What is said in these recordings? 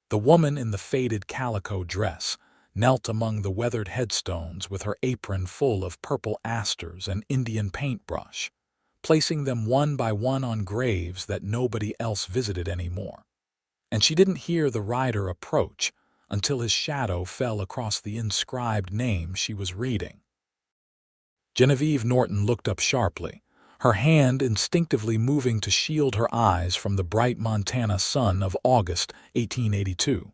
The woman in the faded calico dress knelt among the weathered headstones with her apron full of purple asters and Indian paintbrush, placing them one by one on graves that nobody else visited anymore. And she didn't hear the rider approach until his shadow fell across the inscribed name she was reading. Genevieve Norton looked up sharply, her hand instinctively moving to shield her eyes from the bright Montana sun of August 1882.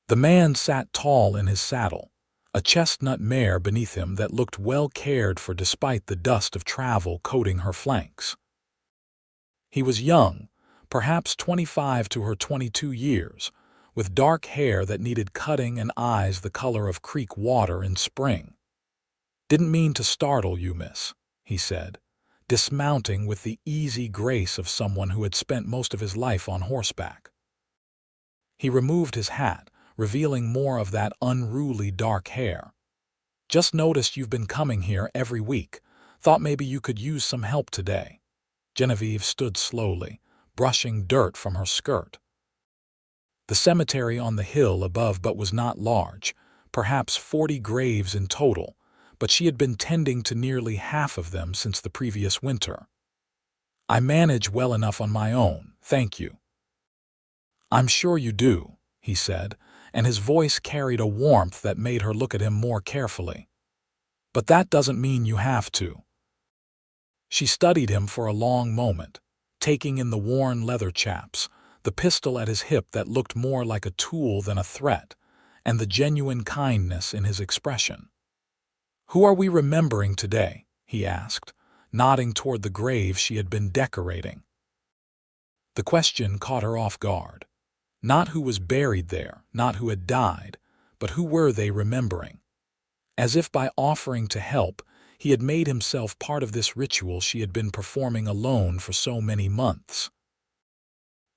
The man sat tall in his saddle, a chestnut mare beneath him that looked well cared for despite the dust of travel coating her flanks. He was young, perhaps 25 to her 22 years, with dark hair that needed cutting and eyes the color of creek water in spring. "Didn't mean to startle you, miss," he said, dismounting with the easy grace of someone who had spent most of his life on horseback. He removed his hat, revealing more of that unruly dark hair. "Just noticed you've been coming here every week. Thought maybe you could use some help today." Genevieve stood slowly, brushing dirt from her skirt. The cemetery on the hill above but was not large, perhaps 40 graves in total, but she had been tending to nearly half of them since the previous winter. "I manage well enough on my own, thank you." "I'm sure you do," he said, and his voice carried a warmth that made her look at him more carefully. "But that doesn't mean you have to." She studied him for a long moment, taking in the worn leather chaps, the pistol at his hip that looked more like a tool than a threat, and the genuine kindness in his expression. "Who are we remembering today?" he asked, nodding toward the grave she had been decorating. The question caught her off guard. Not who was buried there, not who had died, but who were they remembering? As if by offering to help, he had made himself part of this ritual she had been performing alone for so many months.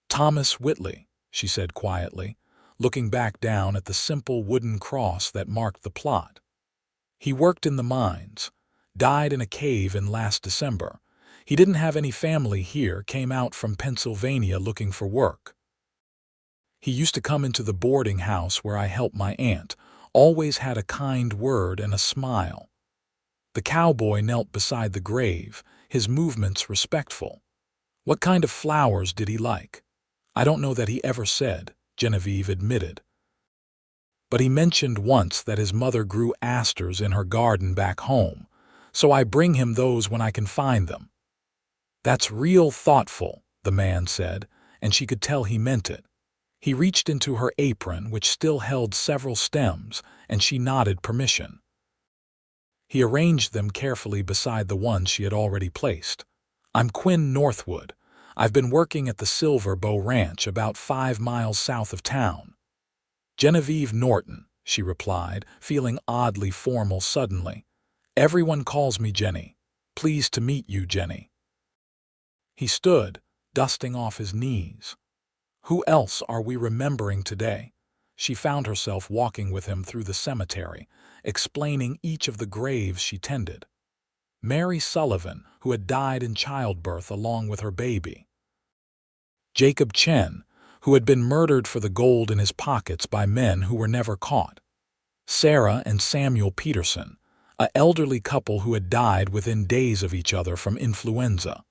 "Thomas Whitley," she said quietly, looking back down at the simple wooden cross that marked the plot. "He worked in the mines, died in a cave in last December. He didn't have any family here, came out from Pennsylvania looking for work. He used to come into the boarding house where I helped my aunt, always had a kind word and a smile." The cowboy knelt beside the grave, his movements respectful. "What kind of flowers did he like?" "I don't know that he ever said," Genevieve admitted. "But he mentioned once that his mother grew asters in her garden back home, so I bring him those when I can find them." "That's real thoughtful," the man said, and she could tell he meant it. He reached into her apron, which still held several stems, and she nodded permission. He arranged them carefully beside the ones she had already placed. "I'm Quinn Northwood. I've been working at the Silver Bow Ranch about 5 miles south of town." "Genevieve Norton," she replied, feeling oddly formal suddenly. "Everyone calls me Jenny. Pleased to meet you, Jenny." He stood, dusting off his knees. "Who else are we remembering today?" She found herself walking with him through the cemetery, explaining each of the graves she tended. Mary Sullivan, who had died in childbirth along with her baby. Jacob Chen, who had been murdered for the gold in his pockets by men who were never caught. Sarah and Samuel Peterson, an elderly couple who had died within days of each other from influenza.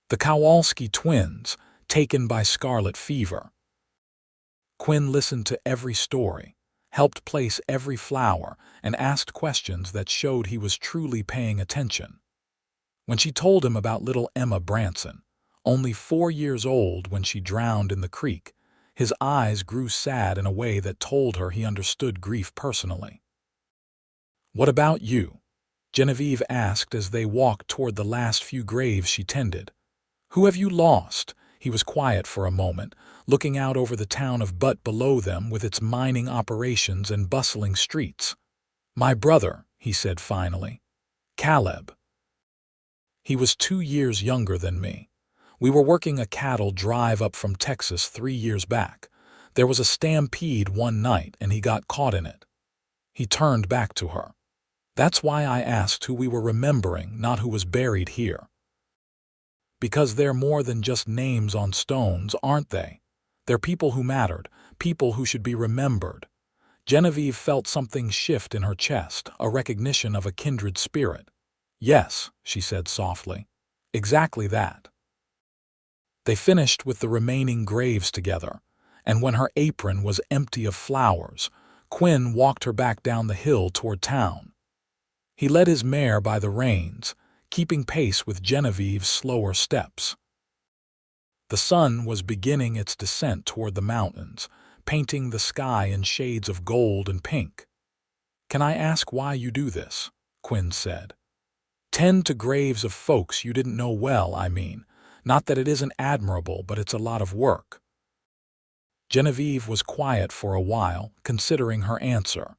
The Kowalski twins, taken by scarlet fever. Quinn listened to every story, helped place every flower, and asked questions that showed he was truly paying attention. When she told him about little Emma Branson, only 4 years old when she drowned in the creek, his eyes grew sad in a way that told her he understood grief personally. "What about you?" Genevieve asked as they walked toward the last few graves she tended. "Who have you lost?" He was quiet for a moment, looking out over the town of Butte below them with its mining operations and bustling streets. "My brother," he said finally. "Caleb. He was 2 years younger than me. We were working a cattle drive up from Texas 3 years back. There was a stampede one night and he got caught in it." He turned back to her. "That's why I asked who we were remembering, not who was buried here. Because they're more than just names on stones, aren't they? They're people who mattered, people who should be remembered. Genevieve felt something shift in her chest, a recognition of a kindred spirit. "Yes," she said softly. "Exactly that." They finished with the remaining graves together, and when her apron was empty of flowers, Quinn walked her back down the hill toward town. He led his mare by the reins, keeping pace with Genevieve's slower steps. The sun was beginning its descent toward the mountains, painting the sky in shades of gold and pink. "Can I ask why you do this?" Quinn said. "Tend to graves of folks you didn't know well, I mean. Not that it isn't admirable, but it's a lot of work." Genevieve was quiet for a while, considering her answer.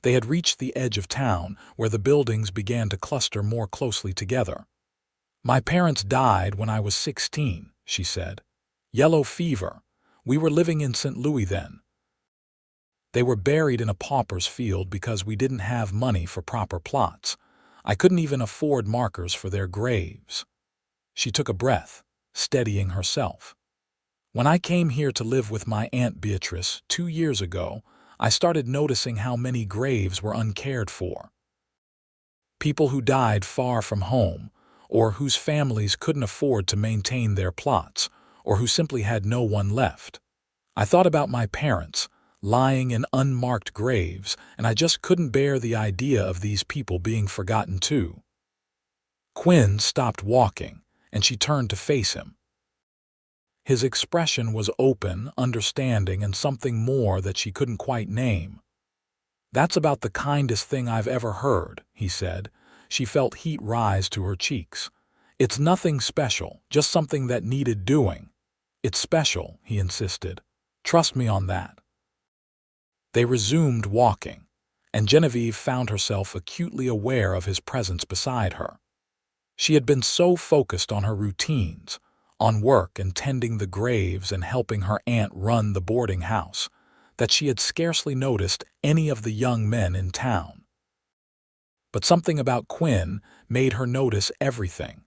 They had reached the edge of town, where the buildings began to cluster more closely together. "My parents died when I was 16, she said. "Yellow fever. We were living in St. Louis then. They were buried in a pauper's field because we didn't have money for proper plots. I couldn't even afford markers for their graves." She took a breath, steadying herself. "When I came here to live with my Aunt Beatrice 2 years ago, I started noticing how many graves were uncared for. People who died far from home, or whose families couldn't afford to maintain their plots, or who simply had no one left. I thought about my parents, lying in unmarked graves, and I just couldn't bear the idea of these people being forgotten too." Quinn stopped walking, and she turned to face him. His expression was open, understanding, and something more that she couldn't quite name. "That's about the kindest thing I've ever heard," he said. She felt heat rise to her cheeks. "It's nothing special, just something that needed doing." "It's special," he insisted. "Trust me on that." They resumed walking, and Genevieve found herself acutely aware of his presence beside her. She had been so focused on her routines, on work and tending the graves and helping her aunt run the boarding house, that she had scarcely noticed any of the young men in town. But something about Quinn made her notice everything.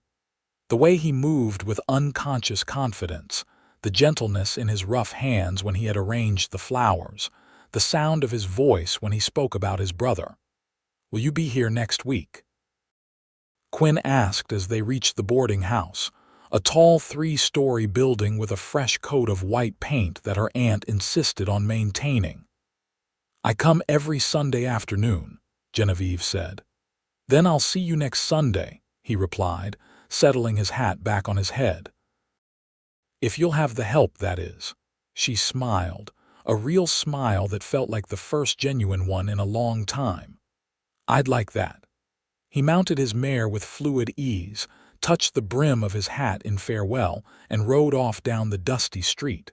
The way he moved with unconscious confidence, the gentleness in his rough hands when he had arranged the flowers, the sound of his voice when he spoke about his brother. "Will you be here next week?" Quinn asked as they reached the boarding house, a tall 3-story building with a fresh coat of white paint that her aunt insisted on maintaining. "I come every Sunday afternoon," Genevieve said. "Then I'll see you next Sunday," he replied, settling his hat back on his head. "If you'll have the help, that is." She smiled, a real smile that felt like the first genuine one in a long time. "I'd like that." He mounted his mare with fluid ease, touched the brim of his hat in farewell, and rode off down the dusty street.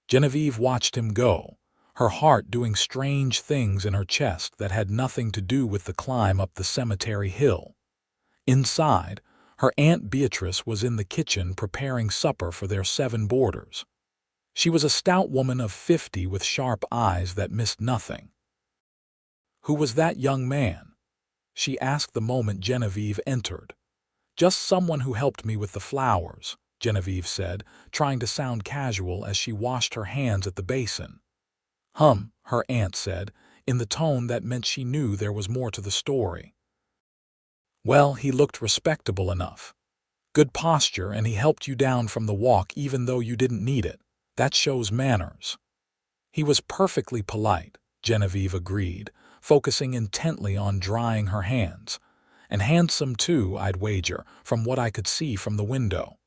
Genevieve watched him go, her heart doing strange things in her chest that had nothing to do with the climb up the cemetery hill. Inside, her Aunt Beatrice was in the kitchen preparing supper for their 7 boarders. She was a stout woman of 50 with sharp eyes that missed nothing. "Who was that young man?" she asked the moment Genevieve entered. "Just someone who helped me with the flowers," Genevieve said, trying to sound casual as she washed her hands at the basin. Her aunt said, in the tone that meant she knew there was more to the story. "Well, he looked respectable enough. Good posture, and he helped you down from the walk even though you didn't need it. That shows manners." "He was perfectly polite," Genevieve agreed, focusing intently on drying her hands. "And handsome too, I'd wager, from what I could see from the window."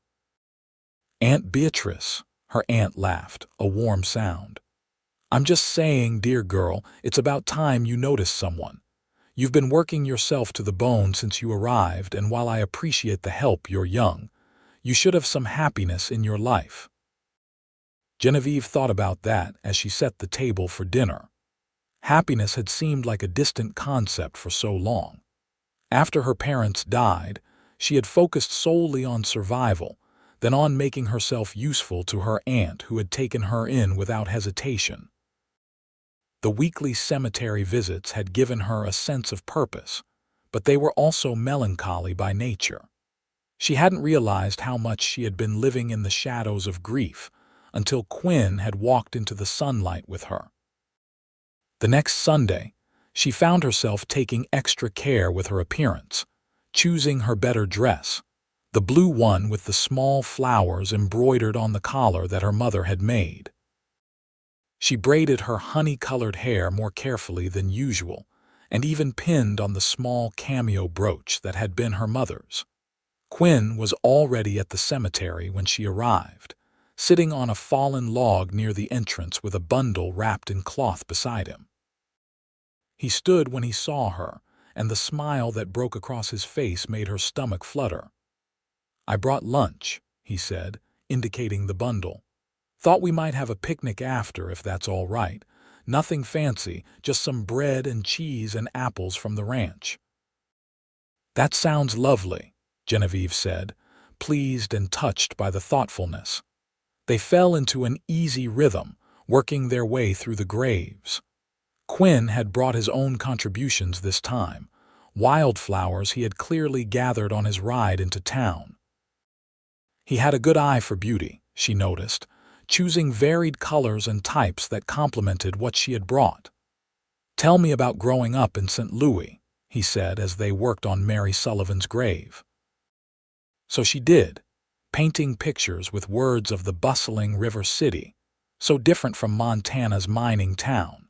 "Aunt Beatrice," her aunt laughed, a warm sound. "I'm just saying, dear girl, it's about time you noticed someone. You've been working yourself to the bone since you arrived, and while I appreciate the help, you're young. You should have some happiness in your life." Genevieve thought about that as she set the table for dinner. Happiness had seemed like a distant concept for so long. After her parents died, she had focused solely on survival, then on making herself useful to her aunt who had taken her in without hesitation. The weekly cemetery visits had given her a sense of purpose, but they were also melancholy by nature. She hadn't realized how much she had been living in the shadows of grief, until Quinn had walked into the sunlight with her. The next Sunday, she found herself taking extra care with her appearance, choosing her better dress, the blue one with the small flowers embroidered on the collar that her mother had made. She braided her honey-colored hair more carefully than usual, and even pinned on the small cameo brooch that had been her mother's. Quinn was already at the cemetery when she arrived, sitting on a fallen log near the entrance with a bundle wrapped in cloth beside him. He stood when he saw her, and the smile that broke across his face made her stomach flutter. "I brought lunch," he said, indicating the bundle. "Thought we might have a picnic after, if that's all right. Nothing fancy, just some bread and cheese and apples from the ranch." "That sounds lovely," Genevieve said, pleased and touched by the thoughtfulness. They fell into an easy rhythm, working their way through the graves. Quinn had brought his own contributions this time, wildflowers he had clearly gathered on his ride into town. He had a good eye for beauty, she noticed, choosing varied colors and types that complemented what she had brought. "Tell me about growing up in St. Louis," he said as they worked on Mary Sullivan's grave. So she did, painting pictures with words of the bustling river city, so different from Montana's mining town.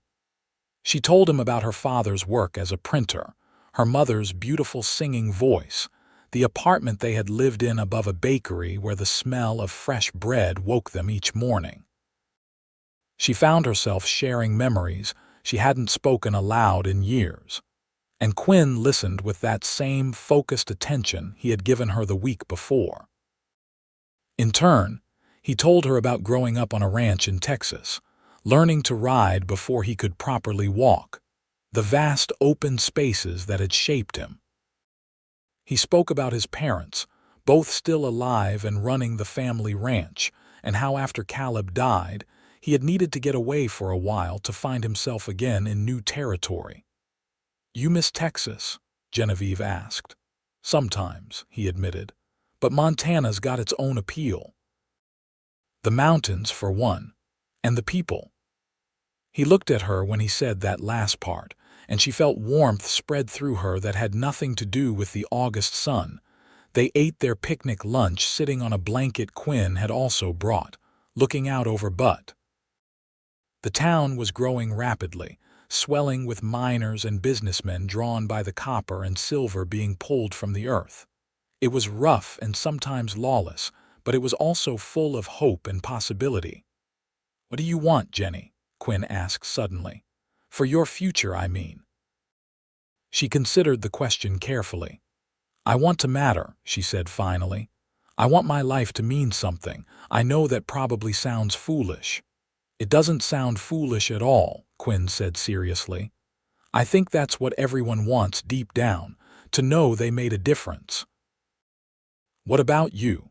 She told him about her father's work as a printer, her mother's beautiful singing voice, the apartment they had lived in above a bakery where the smell of fresh bread woke them each morning. She found herself sharing memories she hadn't spoken aloud in years, and Quinn listened with that same focused attention he had given her the week before. In turn, he told her about growing up on a ranch in Texas, learning to ride before he could properly walk, the vast open spaces that had shaped him. He spoke about his parents, both still alive and running the family ranch, and how after Caleb died, he had needed to get away for a while to find himself again in new territory. "You miss Texas?" Genevieve asked. "Sometimes," he admitted, "but Montana's got its own appeal. The mountains, for one, and the people." He looked at her when he said that last part, and she felt warmth spread through her that had nothing to do with the August sun. They ate their picnic lunch sitting on a blanket Quinn had also brought, looking out over Butte. The town was growing rapidly, swelling with miners and businessmen drawn by the copper and silver being pulled from the earth. It was rough and sometimes lawless, but it was also full of hope and possibility. "What do you want, Jenny?" Quinn asked suddenly. "For your future, I mean." She considered the question carefully. "I want to matter," she said finally. "I want my life to mean something. I know that probably sounds foolish." "It doesn't sound foolish at all," Quinn said seriously. "I think that's what everyone wants deep down, to know they made a difference." "What about you?"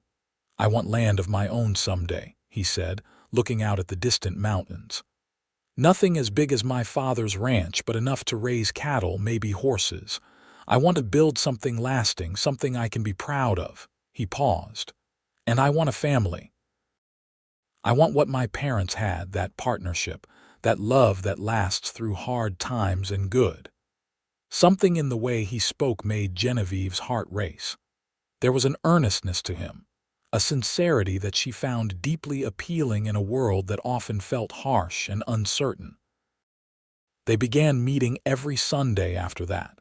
"I want land of my own someday," he said, looking out at the distant mountains. "Nothing as big as my father's ranch, but enough to raise cattle, maybe horses. I want to build something lasting, something I can be proud of." He paused. "And I want a family. I want what my parents had, that partnership, that love that lasts through hard times and good." Something in the way he spoke made Genevieve's heart race. There was an earnestness to him, a sincerity that she found deeply appealing in a world that often felt harsh and uncertain. They began meeting every Sunday after that.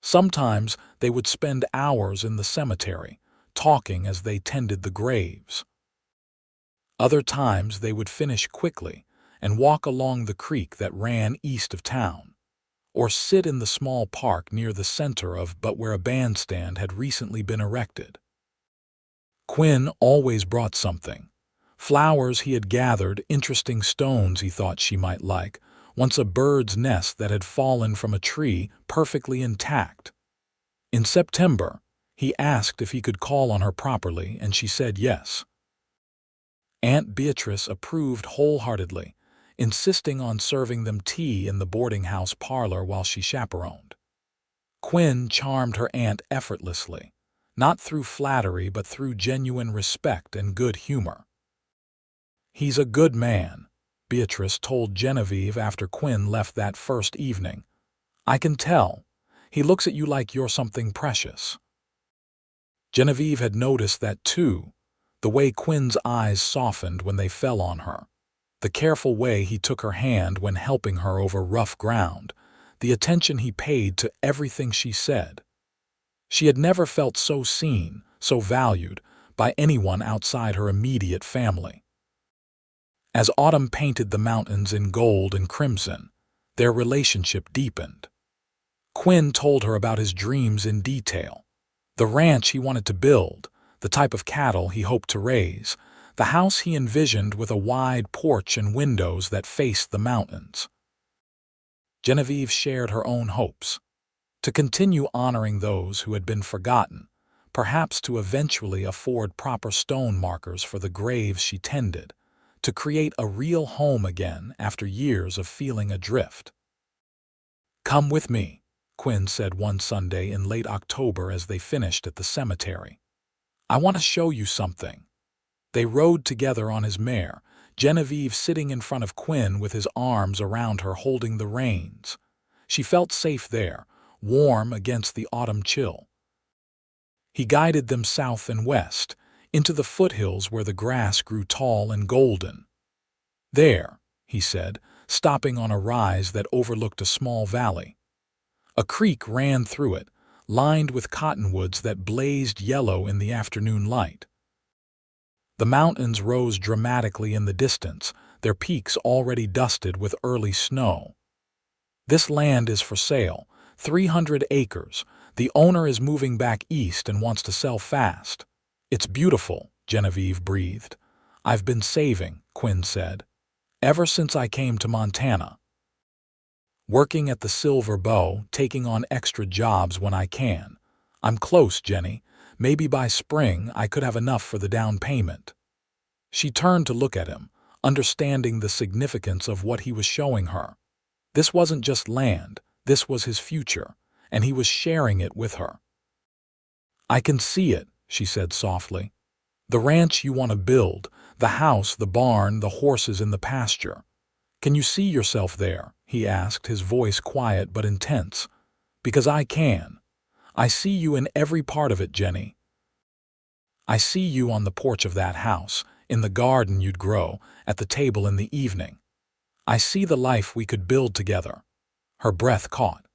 Sometimes they would spend hours in the cemetery, talking as they tended the graves. Other times they would finish quickly and walk along the creek that ran east of town, or sit in the small park near the center of but where a bandstand had recently been erected. Quinn always brought something. Flowers he had gathered, interesting stones he thought she might like, once a bird's nest that had fallen from a tree perfectly intact. In September, he asked if he could call on her properly, and she said yes. Aunt Beatrice approved wholeheartedly, insisting on serving them tea in the boarding house parlor while she chaperoned. Quinn charmed her aunt effortlessly, not through flattery but through genuine respect and good humor. "He's a good man," Beatrice told Genevieve after Quinn left that first evening. "I can tell. He looks at you like you're something precious." Genevieve had noticed that too, the way Quinn's eyes softened when they fell on her, the careful way he took her hand when helping her over rough ground, the attention he paid to everything she said. She had never felt so seen, so valued, by anyone outside her immediate family. As autumn painted the mountains in gold and crimson, their relationship deepened. Quinn told her about his dreams in detail. The ranch he wanted to build, the type of cattle he hoped to raise, the house he envisioned with a wide porch and windows that faced the mountains. Genevieve shared her own hopes. To continue honoring those who had been forgotten, perhaps to eventually afford proper stone markers for the graves she tended, to create a real home again after years of feeling adrift. "Come with me," Quinn said one Sunday in late October as they finished at the cemetery. "I want to show you something." They rode together on his mare, Genevieve sitting in front of Quinn with his arms around her holding the reins. She felt safe there, warm against the autumn chill. He guided them south and west, into the foothills where the grass grew tall and golden. "There," he said, stopping on a rise that overlooked a small valley. A creek ran through it, lined with cottonwoods that blazed yellow in the afternoon light. The mountains rose dramatically in the distance, their peaks already dusted with early snow. "This land is for sale, 300 acres. The owner is moving back east and wants to sell fast." "It's beautiful," Genevieve breathed. "I've been saving," Quinn said, "ever since I came to Montana. Working at the Silver Bow, taking on extra jobs when I can. I'm close, Jenny. Maybe by spring I could have enough for the down payment." She turned to look at him, understanding the significance of what he was showing her. This wasn't just land, this was his future, and he was sharing it with her. "I can see it," she said softly. "The ranch you want to build, the house, the barn, the horses in the pasture. Can you see yourself there?" he asked, his voice quiet but intense. "Because I can. I see you in every part of it, Jenny. I see you on the porch of that house, in the garden you'd grow, at the table in the evening. I see the life we could build together." Her breath caught.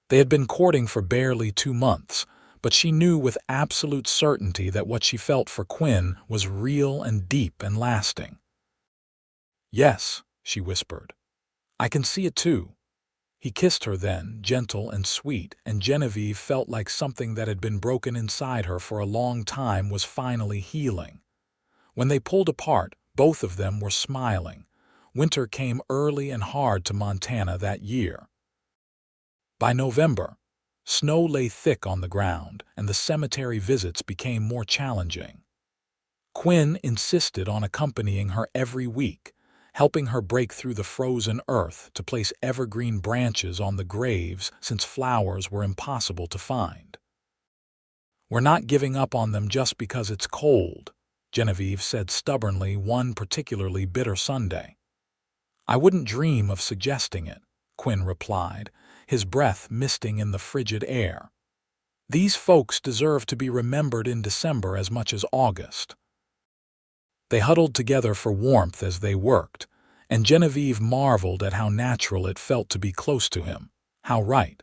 They had been courting for barely 2 months, but she knew with absolute certainty that what she felt for Quinn was real and deep and lasting. "Yes," she whispered. "I can see it too." He kissed her then, gentle and sweet, and Genevieve felt like something that had been broken inside her for a long time was finally healing. When they pulled apart, both of them were smiling. Winter came early and hard to Montana that year. By November, snow lay thick on the ground, and the cemetery visits became more challenging. Quinn insisted on accompanying her every week, helping her break through the frozen earth to place evergreen branches on the graves since flowers were impossible to find. "We're not giving up on them just because it's cold," Genevieve said stubbornly one particularly bitter Sunday. "I wouldn't dream of suggesting it," Quinn replied, his breath misting in the frigid air. "These folks deserve to be remembered in December as much as August." They huddled together for warmth as they worked, and Genevieve marveled at how natural it felt to be close to him, how right.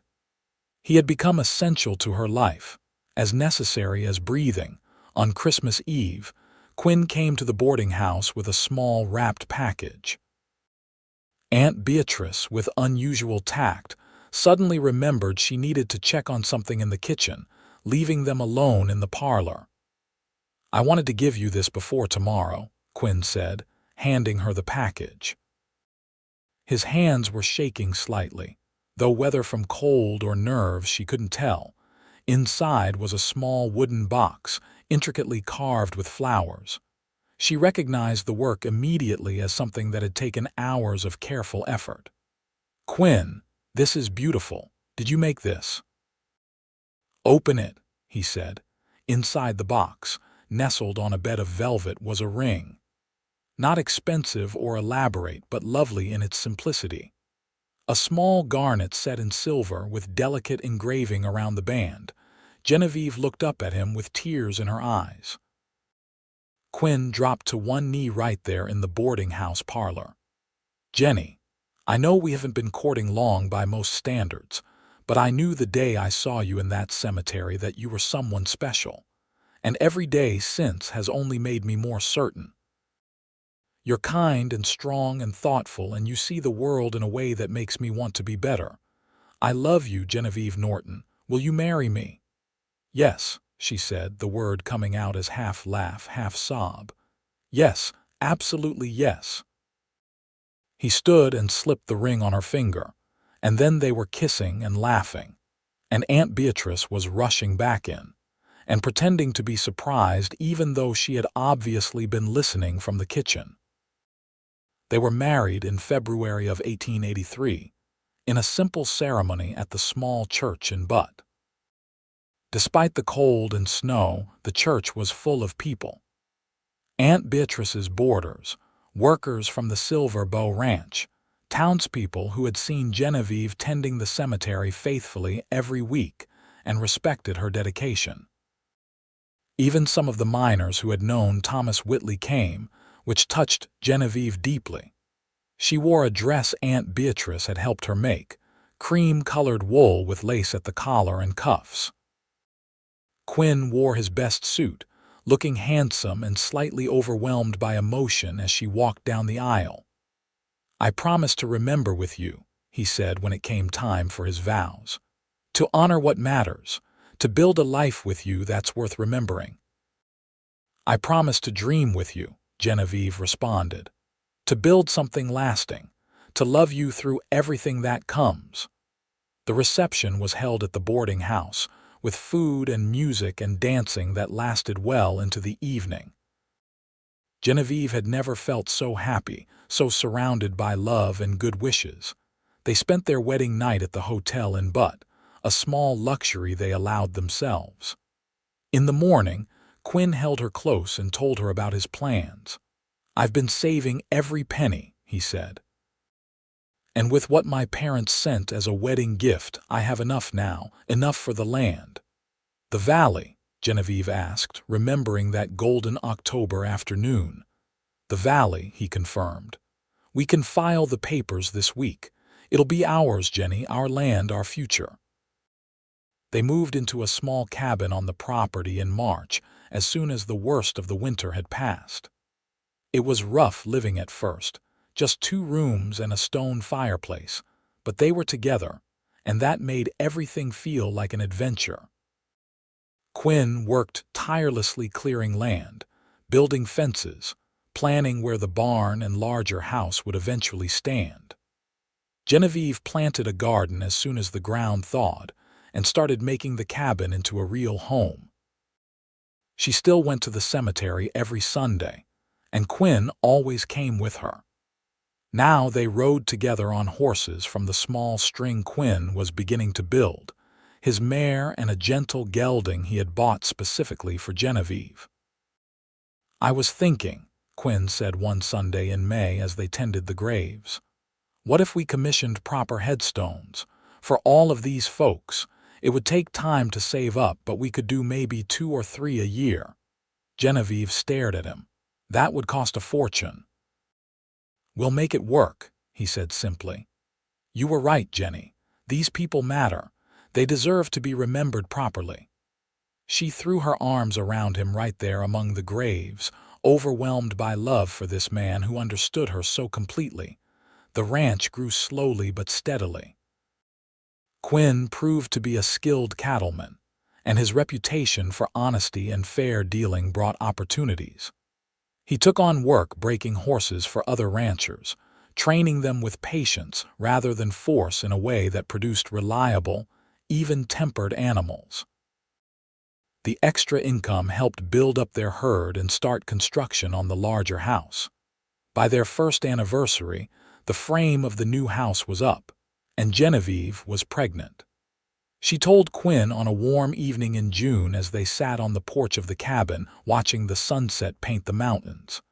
He had become essential to her life, as necessary as breathing. On Christmas Eve, Quinn came to the boarding house with a small wrapped package. Aunt Beatrice, with unusual tact, suddenly remembered she needed to check on something in the kitchen, leaving them alone in the parlor. "I wanted to give you this before tomorrow," Quinn said, handing her the package. His hands were shaking slightly, though whether from cold or nerves she couldn't tell. Inside was a small wooden box, intricately carved with flowers. She recognized the work immediately as something that had taken hours of careful effort. "Quinn, this is beautiful. Did you make this?" "Open it," he said. Inside the box, nestled on a bed of velvet, was a ring. not expensive or elaborate but lovely in its simplicity. A small garnet set in silver with delicate engraving around the band. Genevieve looked up at him with tears in her eyes. Quinn dropped to one knee right there in the boarding house parlor. "Jenny, I know we haven't been courting long by most standards, but I knew the day I saw you in that cemetery that you were someone special, and every day since has only made me more certain. You're kind and strong and thoughtful, and you see the world in a way that makes me want to be better. I love you, Genevieve Norton. Will you marry me?" "Yes," she said, the word coming out as half laugh, half sob. "Yes, absolutely yes." He stood and slipped the ring on her finger, and then they were kissing and laughing, and Aunt Beatrice was rushing back in, and pretending to be surprised even though she had obviously been listening from the kitchen. They were married in February of 1883, in a simple ceremony at the small church in Butt. Despite the cold and snow, the church was full of people. Aunt Beatrice's boarders, workers from the Silver Bow Ranch, townspeople who had seen Genevieve tending the cemetery faithfully every week and respected her dedication. Even some of the miners who had known Thomas Whitley came, which touched Genevieve deeply. She wore a dress Aunt Beatrice had helped her make, cream-colored wool with lace at the collar and cuffs. Quinn wore his best suit, looking handsome and slightly overwhelmed by emotion as she walked down the aisle. "I promise to remember with you," he said when it came time for his vows. "To honor what matters, to build a life with you that's worth remembering." "I promise to dream with you," Genevieve responded. "To build something lasting, to love you through everything that comes." The reception was held at the boarding house, with food and music and dancing that lasted well into the evening. Genevieve had never felt so happy, so surrounded by love and good wishes. They spent their wedding night at the hotel in Butt, a small luxury they allowed themselves. In the morning, Quinn held her close and told her about his plans. "I've been saving every penny," he said. "And with what my parents sent as a wedding gift, I have enough now, enough for the land." "The valley?" Genevieve asked, remembering that golden October afternoon. "The valley," he confirmed. "We can file the papers this week. It'll be ours, Jenny, our land, our future." They moved into a small cabin on the property in March, as soon as the worst of the winter had passed. It was rough living at first, just 2 rooms and a stone fireplace, but they were together, and that made everything feel like an adventure. Quinn worked tirelessly clearing land, building fences, planning where the barn and larger house would eventually stand. Genevieve planted a garden as soon as the ground thawed and started making the cabin into a real home. She still went to the cemetery every Sunday, and Quinn always came with her. Now they rode together on horses from the small string Quinn was beginning to build, his mare and a gentle gelding he had bought specifically for Genevieve. "I was thinking," Quinn said one Sunday in May as they tended the graves, "what if we commissioned proper headstones for all of these folks? It would take time to save up, but we could do maybe 2 or 3 a year." Genevieve stared at him. "That would cost a fortune." "We'll make it work," he said simply. "You were right, Jenny. These people matter. They deserve to be remembered properly." She threw her arms around him right there among the graves, overwhelmed by love for this man who understood her so completely. The ranch grew slowly but steadily. Quinn proved to be a skilled cattleman, and his reputation for honesty and fair dealing brought opportunities. He took on work breaking horses for other ranchers, training them with patience rather than force in a way that produced reliable, even-tempered animals. The extra income helped build up their herd and start construction on the larger house. By their first anniversary, the frame of the new house was up, and Genevieve was pregnant. She told Quinn on a warm evening in June as they sat on the porch of the cabin watching the sunset paint the mountains.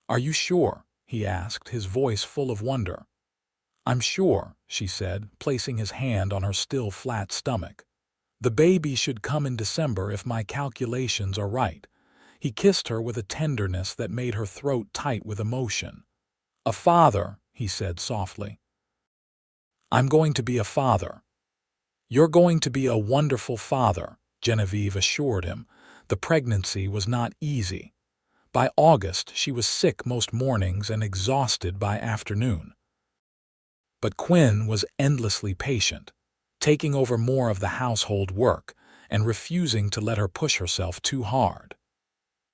"Are you sure?" he asked, his voice full of wonder. "I'm sure," she said, placing his hand on her still flat stomach. "The baby should come in December if my calculations are right." He kissed her with a tenderness that made her throat tight with emotion. "A father," he said softly. "I'm going to be a father." "You're going to be a wonderful father," Genevieve assured him. The pregnancy was not easy. By August, she was sick most mornings and exhausted by afternoon. But Quinn was endlessly patient, taking over more of the household work and refusing to let her push herself too hard.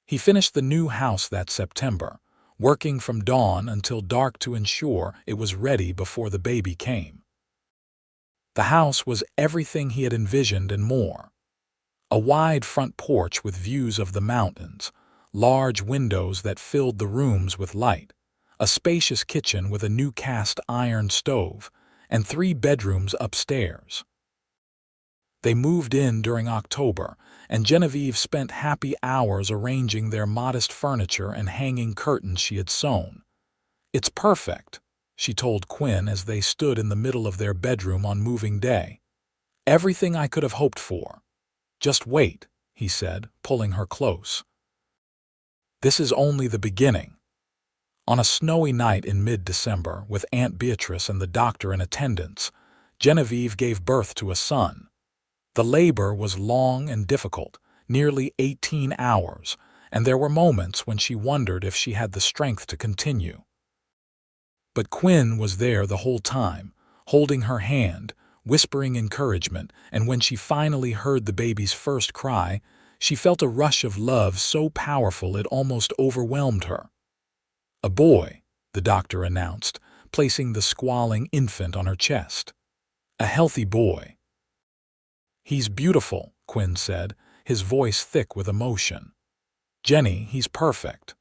He finished the new house that September, working from dawn until dark to ensure it was ready before the baby came. The house was everything he had envisioned and more. A wide front porch with views of the mountains, large windows that filled the rooms with light, a spacious kitchen with a new cast iron stove, and 3 bedrooms upstairs. They moved in during October, and Genevieve spent happy hours arranging their modest furniture and hanging curtains she had sewn. "It's perfect," she told Quinn as they stood in the middle of their bedroom on moving day. "Everything I could have hoped for." "Just wait," he said, pulling her close. "This is only the beginning." On a snowy night in mid-December, with Aunt Beatrice and the doctor in attendance, Genevieve gave birth to a son. The labor was long and difficult, nearly 18 hours, and there were moments when she wondered if she had the strength to continue. But Quinn was there the whole time, holding her hand, whispering encouragement, and when she finally heard the baby's first cry, she felt a rush of love so powerful it almost overwhelmed her. "A boy," the doctor announced, placing the squalling infant on her chest. "A healthy boy." "He's beautiful," Quinn said, his voice thick with emotion. "Jenny, he's perfect."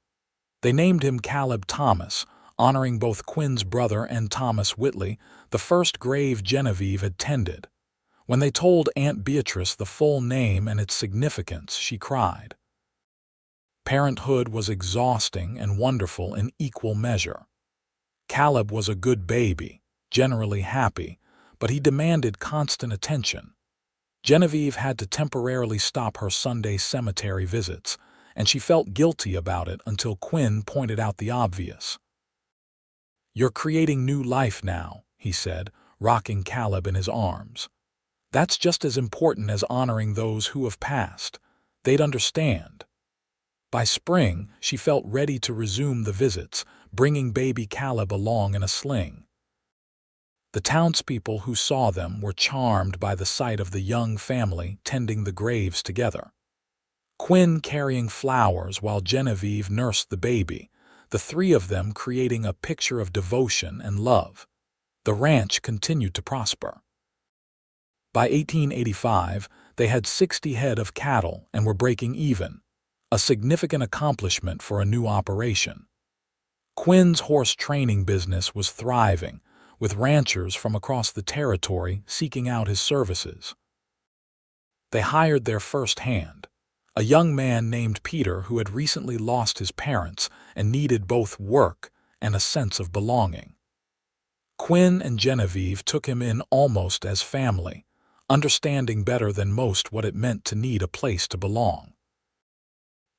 They named him Caleb Thomas, honoring both Quinn's brother and Thomas Whitley, the first grave Genevieve had tended. When they told Aunt Beatrice the full name and its significance, she cried. Parenthood was exhausting and wonderful in equal measure. Caleb was a good baby, generally happy, but he demanded constant attention. Genevieve had to temporarily stop her Sunday cemetery visits, and she felt guilty about it until Quinn pointed out the obvious. "You're creating new life now," he said, rocking Caleb in his arms. "That's just as important as honoring those who have passed. They'd understand." By spring, she felt ready to resume the visits, bringing baby Caleb along in a sling. The townspeople who saw them were charmed by the sight of the young family tending the graves together. Quinn carrying flowers while Genevieve nursed the baby, the 3 of them creating a picture of devotion and love. The ranch continued to prosper. By 1885, they had 60 head of cattle and were breaking even, a significant accomplishment for a new operation. Quinn's horse training business was thriving, with ranchers from across the territory seeking out his services. They hired their first hand, a young man named Peter who had recently lost his parents and needed both work and a sense of belonging. Quinn and Genevieve took him in almost as family, understanding better than most what it meant to need a place to belong.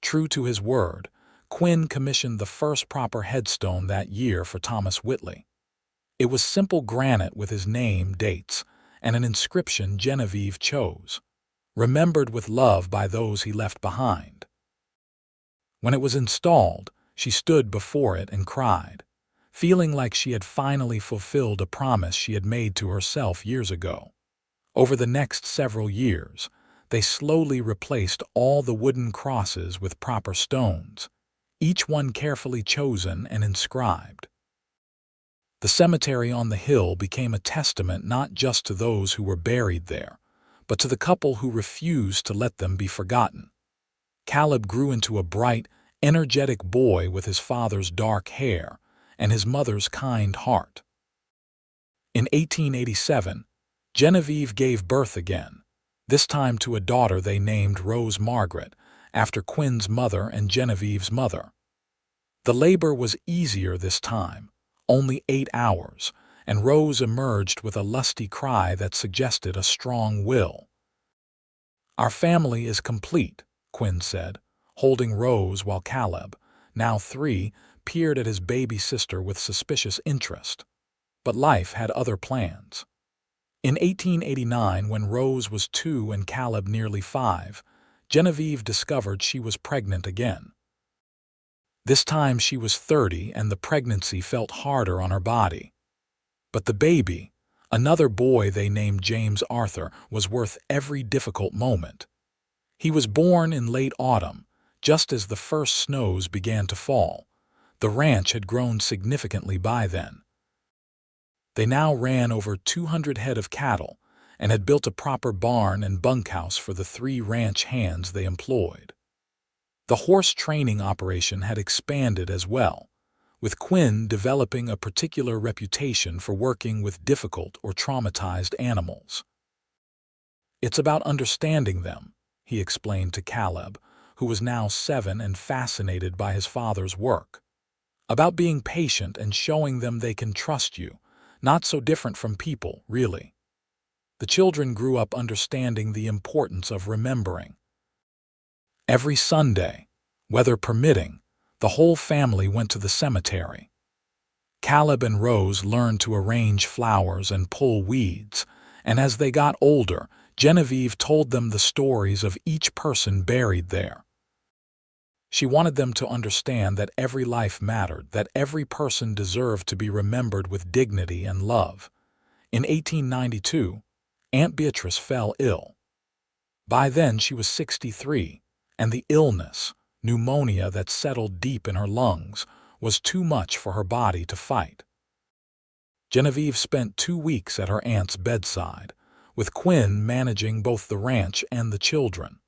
True to his word, Quinn commissioned the first proper headstone that year for Thomas Whitley. It was simple granite with his name, dates, and an inscription Genevieve chose, remembered with love by those he left behind. When it was installed, she stood before it and cried, feeling like she had finally fulfilled a promise she had made to herself years ago. Over the next several years, they slowly replaced all the wooden crosses with proper stones, each one carefully chosen and inscribed. The cemetery on the hill became a testament not just to those who were buried there, but to the couple who refused to let them be forgotten. Caleb grew into a bright, energetic boy with his father's dark hair and his mother's kind heart. In 1887, Genevieve gave birth again, this time to a daughter they named Rose Margaret, after Quinn's mother and Genevieve's mother. The labor was easier this time, only 8 hours, and Rose emerged with a lusty cry that suggested a strong will. "Our family is complete," Quinn said, holding Rose while Caleb, now 3, peered at his baby sister with suspicious interest. But life had other plans. In 1889, when Rose was 2 and Caleb nearly 5, Genevieve discovered she was pregnant again. This time she was 30 and the pregnancy felt harder on her body. But the baby, another boy they named James Arthur, was worth every difficult moment. He was born in late autumn, just as the first snows began to fall. The ranch had grown significantly by then. They now ran over 200 head of cattle and had built a proper barn and bunkhouse for the 3 ranch hands they employed. The horse training operation had expanded as well, with Quinn developing a particular reputation for working with difficult or traumatized animals. "It's about understanding them," he explained to Caleb, who was now 7 and fascinated by his father's work. "About being patient and showing them they can trust you. Not so different from people, really." The children grew up understanding the importance of remembering. Every Sunday, weather permitting, the whole family went to the cemetery. Caleb and Rose learned to arrange flowers and pull weeds, and as they got older, Genevieve told them the stories of each person buried there. She wanted them to understand that every life mattered, that every person deserved to be remembered with dignity and love. In 1892, Aunt Beatrice fell ill. By then she was 63, and the illness, pneumonia that settled deep in her lungs, was too much for her body to fight. Genevieve spent 2 weeks at her aunt's bedside, with Quinn managing both the ranch and the children.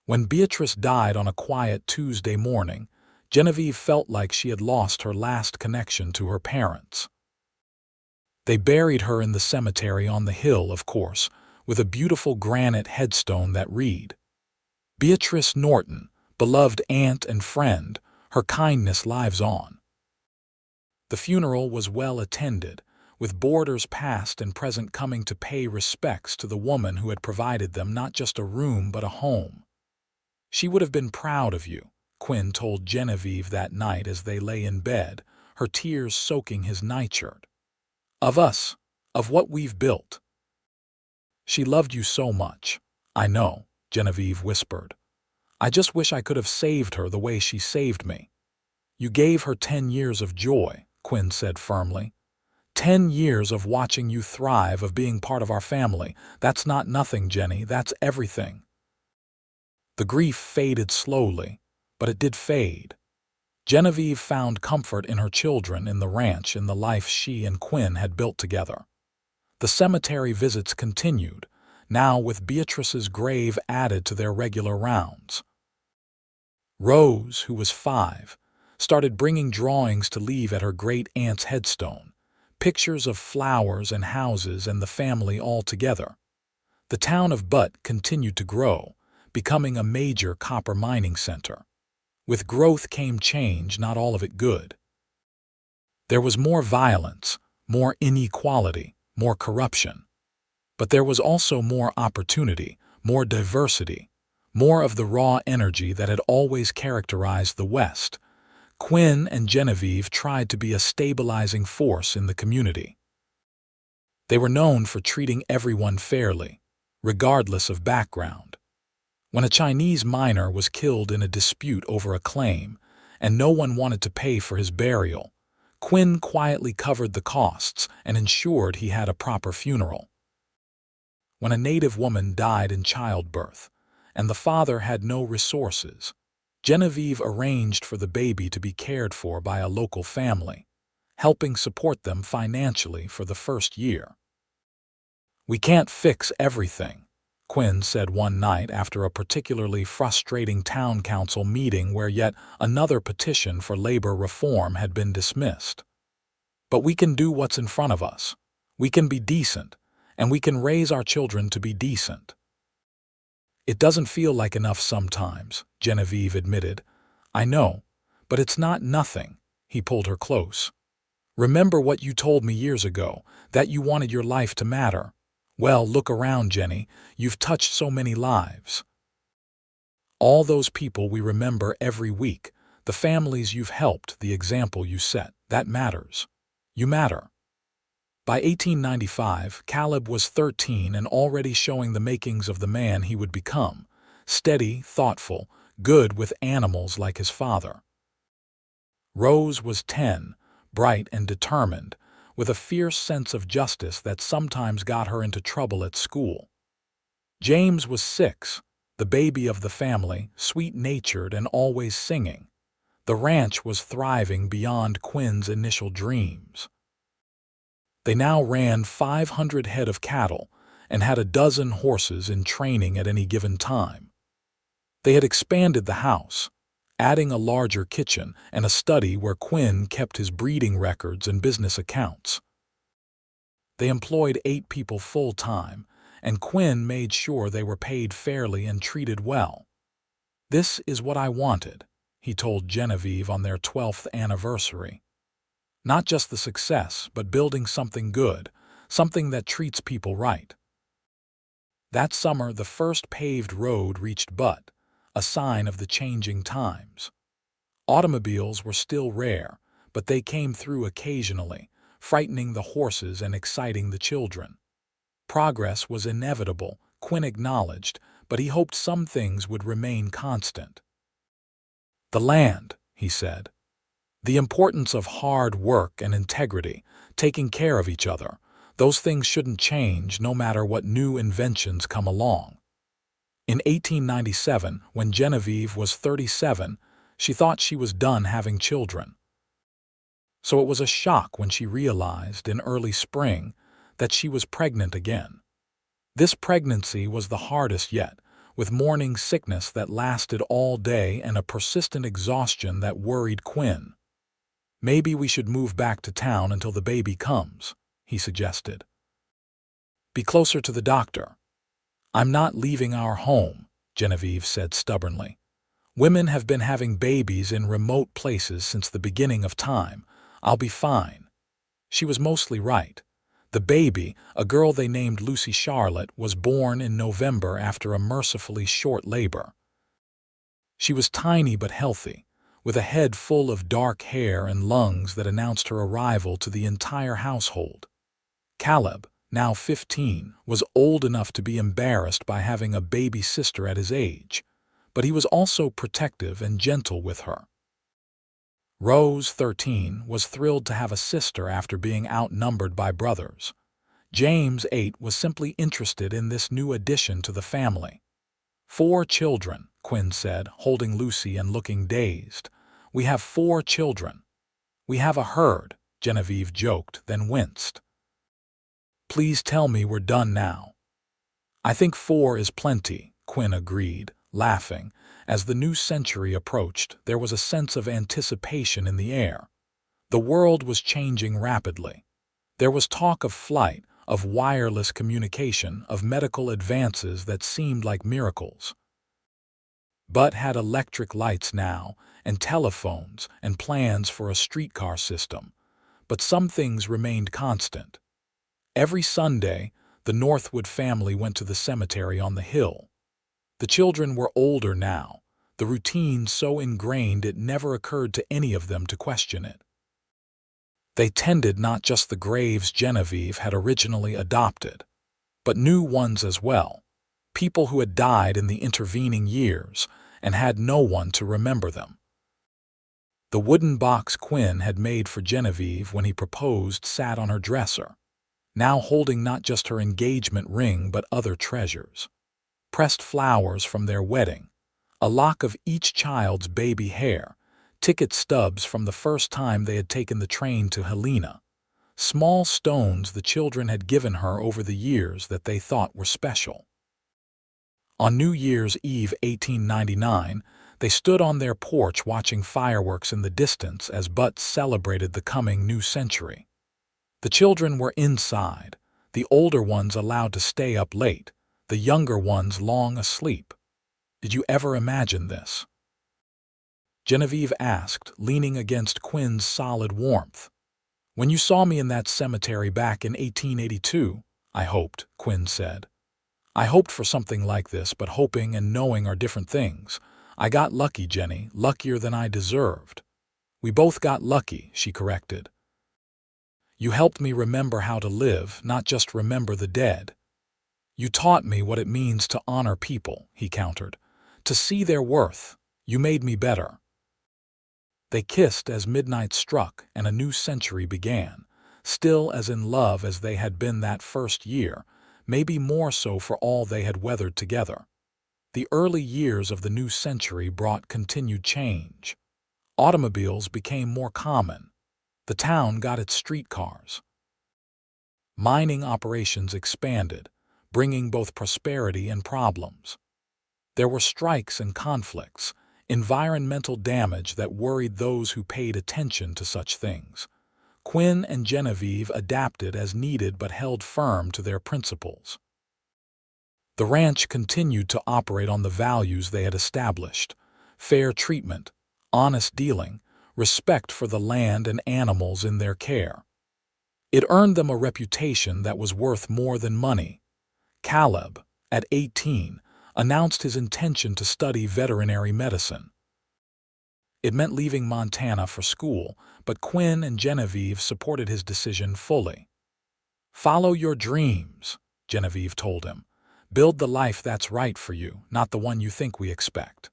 When Beatrice died on a quiet Tuesday morning, Genevieve felt like she had lost her last connection to her parents. They buried her in the cemetery on the hill, of course, with a beautiful granite headstone that read, "Beatrice Norton, beloved aunt and friend, her kindness lives on." The funeral was well attended, with boarders past and present coming to pay respects to the woman who had provided them not just a room but a home. "She would have been proud of you," Quinn told Genevieve that night as they lay in bed, her tears soaking his nightshirt. "Of us, of what we've built." "She loved you so much." "I know," Genevieve whispered. "I just wish I could have saved her the way she saved me." "You gave her 10 years of joy," Quinn said firmly. 10 years of watching you thrive, of being part of our family. That's not nothing, Jenny, that's everything." The grief faded slowly, but it did fade. Genevieve found comfort in her children, in the ranch, in the life she and Quinn had built together. The cemetery visits continued, now with Beatrice's grave added to their regular rounds. Rose, who was 5, started bringing drawings to leave at her great-aunt's headstone, pictures of flowers and houses and the family all together. The town of Butte continued to grow, becoming a major copper mining center. With growth came change, not all of it good. There was more violence, more inequality, more corruption. But there was also more opportunity, more diversity, more of the raw energy that had always characterized the West. Quinn and Genevieve tried to be a stabilizing force in the community. They were known for treating everyone fairly, regardless of background. When a Chinese miner was killed in a dispute over a claim, and no one wanted to pay for his burial, Quinn quietly covered the costs and ensured he had a proper funeral. When a native woman died in childbirth, and the father had no resources, Genevieve arranged for the baby to be cared for by a local family, helping support them financially for the first year. "We can't fix everything," Quinn said one night after a particularly frustrating town council meeting where yet another petition for labor reform had been dismissed. "But we can do what's in front of us. We can be decent, and we can raise our children to be decent." "It doesn't feel like enough sometimes," Genevieve admitted. "I know, But it's not nothing. He pulled her close. Remember what you told me years ago, that you wanted your life to matter. Well, look around, Jenny. You've touched so many lives. All those people we remember every week, the families you've helped, the example you set, that matters. You matter. By 1895, Caleb was 13 and already showing the makings of the man he would become, steady, thoughtful, good with animals like his father. Rose was 10, bright and determined, with a fierce sense of justice that sometimes got her into trouble at school. James was 6, the baby of the family, sweet-natured and always singing. The ranch was thriving beyond Quinn's initial dreams. They now ran 500 head of cattle and had a dozen horses in training at any given time. They had expanded the house, adding a larger kitchen and a study where Quinn kept his breeding records and business accounts. They employed 8 people full-time, and Quinn made sure they were paid fairly and treated well. "This is what I wanted," he told Genevieve on their 12th anniversary. "Not just the success, but building something good, something that treats people right." That summer, the first paved road reached Butte, a sign of the changing times. Automobiles were still rare, but they came through occasionally, frightening the horses and exciting the children. Progress was inevitable, Quinn acknowledged, but he hoped some things would remain constant. "The land," he said. "The importance of hard work and integrity, taking care of each other, those things shouldn't change no matter what new inventions come along." In 1897, when Genevieve was 37, she thought she was done having children. So it was a shock when she realized in early spring that she was pregnant again. This pregnancy was the hardest yet, with morning sickness that lasted all day and a persistent exhaustion that worried Quinn. "Maybe we should move back to town until the baby comes," he suggested. "Be closer to the doctor." "I'm not leaving our home," Genevieve said stubbornly. "Women have been having babies in remote places since the beginning of time. I'll be fine." She was mostly right. The baby, a girl they named Lucy Charlotte, was born in November after a mercifully short labor. She was tiny but healthy, with a head full of dark hair and lungs that announced her arrival to the entire household. Caleb, now 15, was old enough to be embarrassed by having a baby sister at his age, but he was also protective and gentle with her. Rose, 13, was thrilled to have a sister after being outnumbered by brothers. James, 8, was simply interested in this new addition to the family. "4 children," Quinn said, holding Lucy and looking dazed. "We have 4 children." "We have a herd," Genevieve joked, then winced. "Please tell me we're done now." "I think 4 is plenty," Quinn agreed, laughing. As the new century approached, there was a sense of anticipation in the air. The world was changing rapidly. There was talk of flight, of wireless communication, of medical advances that seemed like miracles. Butte had electric lights now, and telephones, and plans for a streetcar system. But some things remained constant. Every Sunday, the Northwood family went to the cemetery on the hill. The children were older now, the routine so ingrained it never occurred to any of them to question it. They tended not just the graves Genevieve had originally adopted, but new ones as well, people who had died in the intervening years and had no one to remember them. The wooden box Quinn had made for Genevieve when he proposed sat on her dresser, now holding not just her engagement ring but other treasures. Pressed flowers from their wedding, a lock of each child's baby hair, ticket stubs from the first time they had taken the train to Helena, small stones the children had given her over the years that they thought were special. On New Year's Eve 1899, they stood on their porch watching fireworks in the distance as Butte celebrated the coming new century. The children were inside, the older ones allowed to stay up late, the younger ones long asleep. Did you ever imagine this? Genevieve asked, leaning against Quinn's solid warmth. "When you saw me in that cemetery back in 1882, I hoped," Quinn said. "I hoped for something like this, but hoping and knowing are different things. I got lucky, Jenny, luckier than I deserved." "We both got lucky," she corrected. "You helped me remember how to live, not just remember the dead." "You taught me what it means to honor people," he countered. "To see their worth. You made me better." They kissed as midnight struck and a new century began, still as in love as they had been that first year, maybe more so for all they had weathered together. The early years of the new century brought continued change. Automobiles became more common. The town got its streetcars. Mining operations expanded, bringing both prosperity and problems. There were strikes and conflicts, environmental damage that worried those who paid attention to such things. Quinn and Genevieve adapted as needed but held firm to their principles. The ranch continued to operate on the values they had established: fair treatment, honest dealing, respect for the land and animals in their care. It earned them a reputation that was worth more than money. Caleb, at 18, announced his intention to study veterinary medicine. It meant leaving Montana for school, but Quinn and Genevieve supported his decision fully. "Follow your dreams," Genevieve told him. "Build the life that's right for you, not the one you think we expect."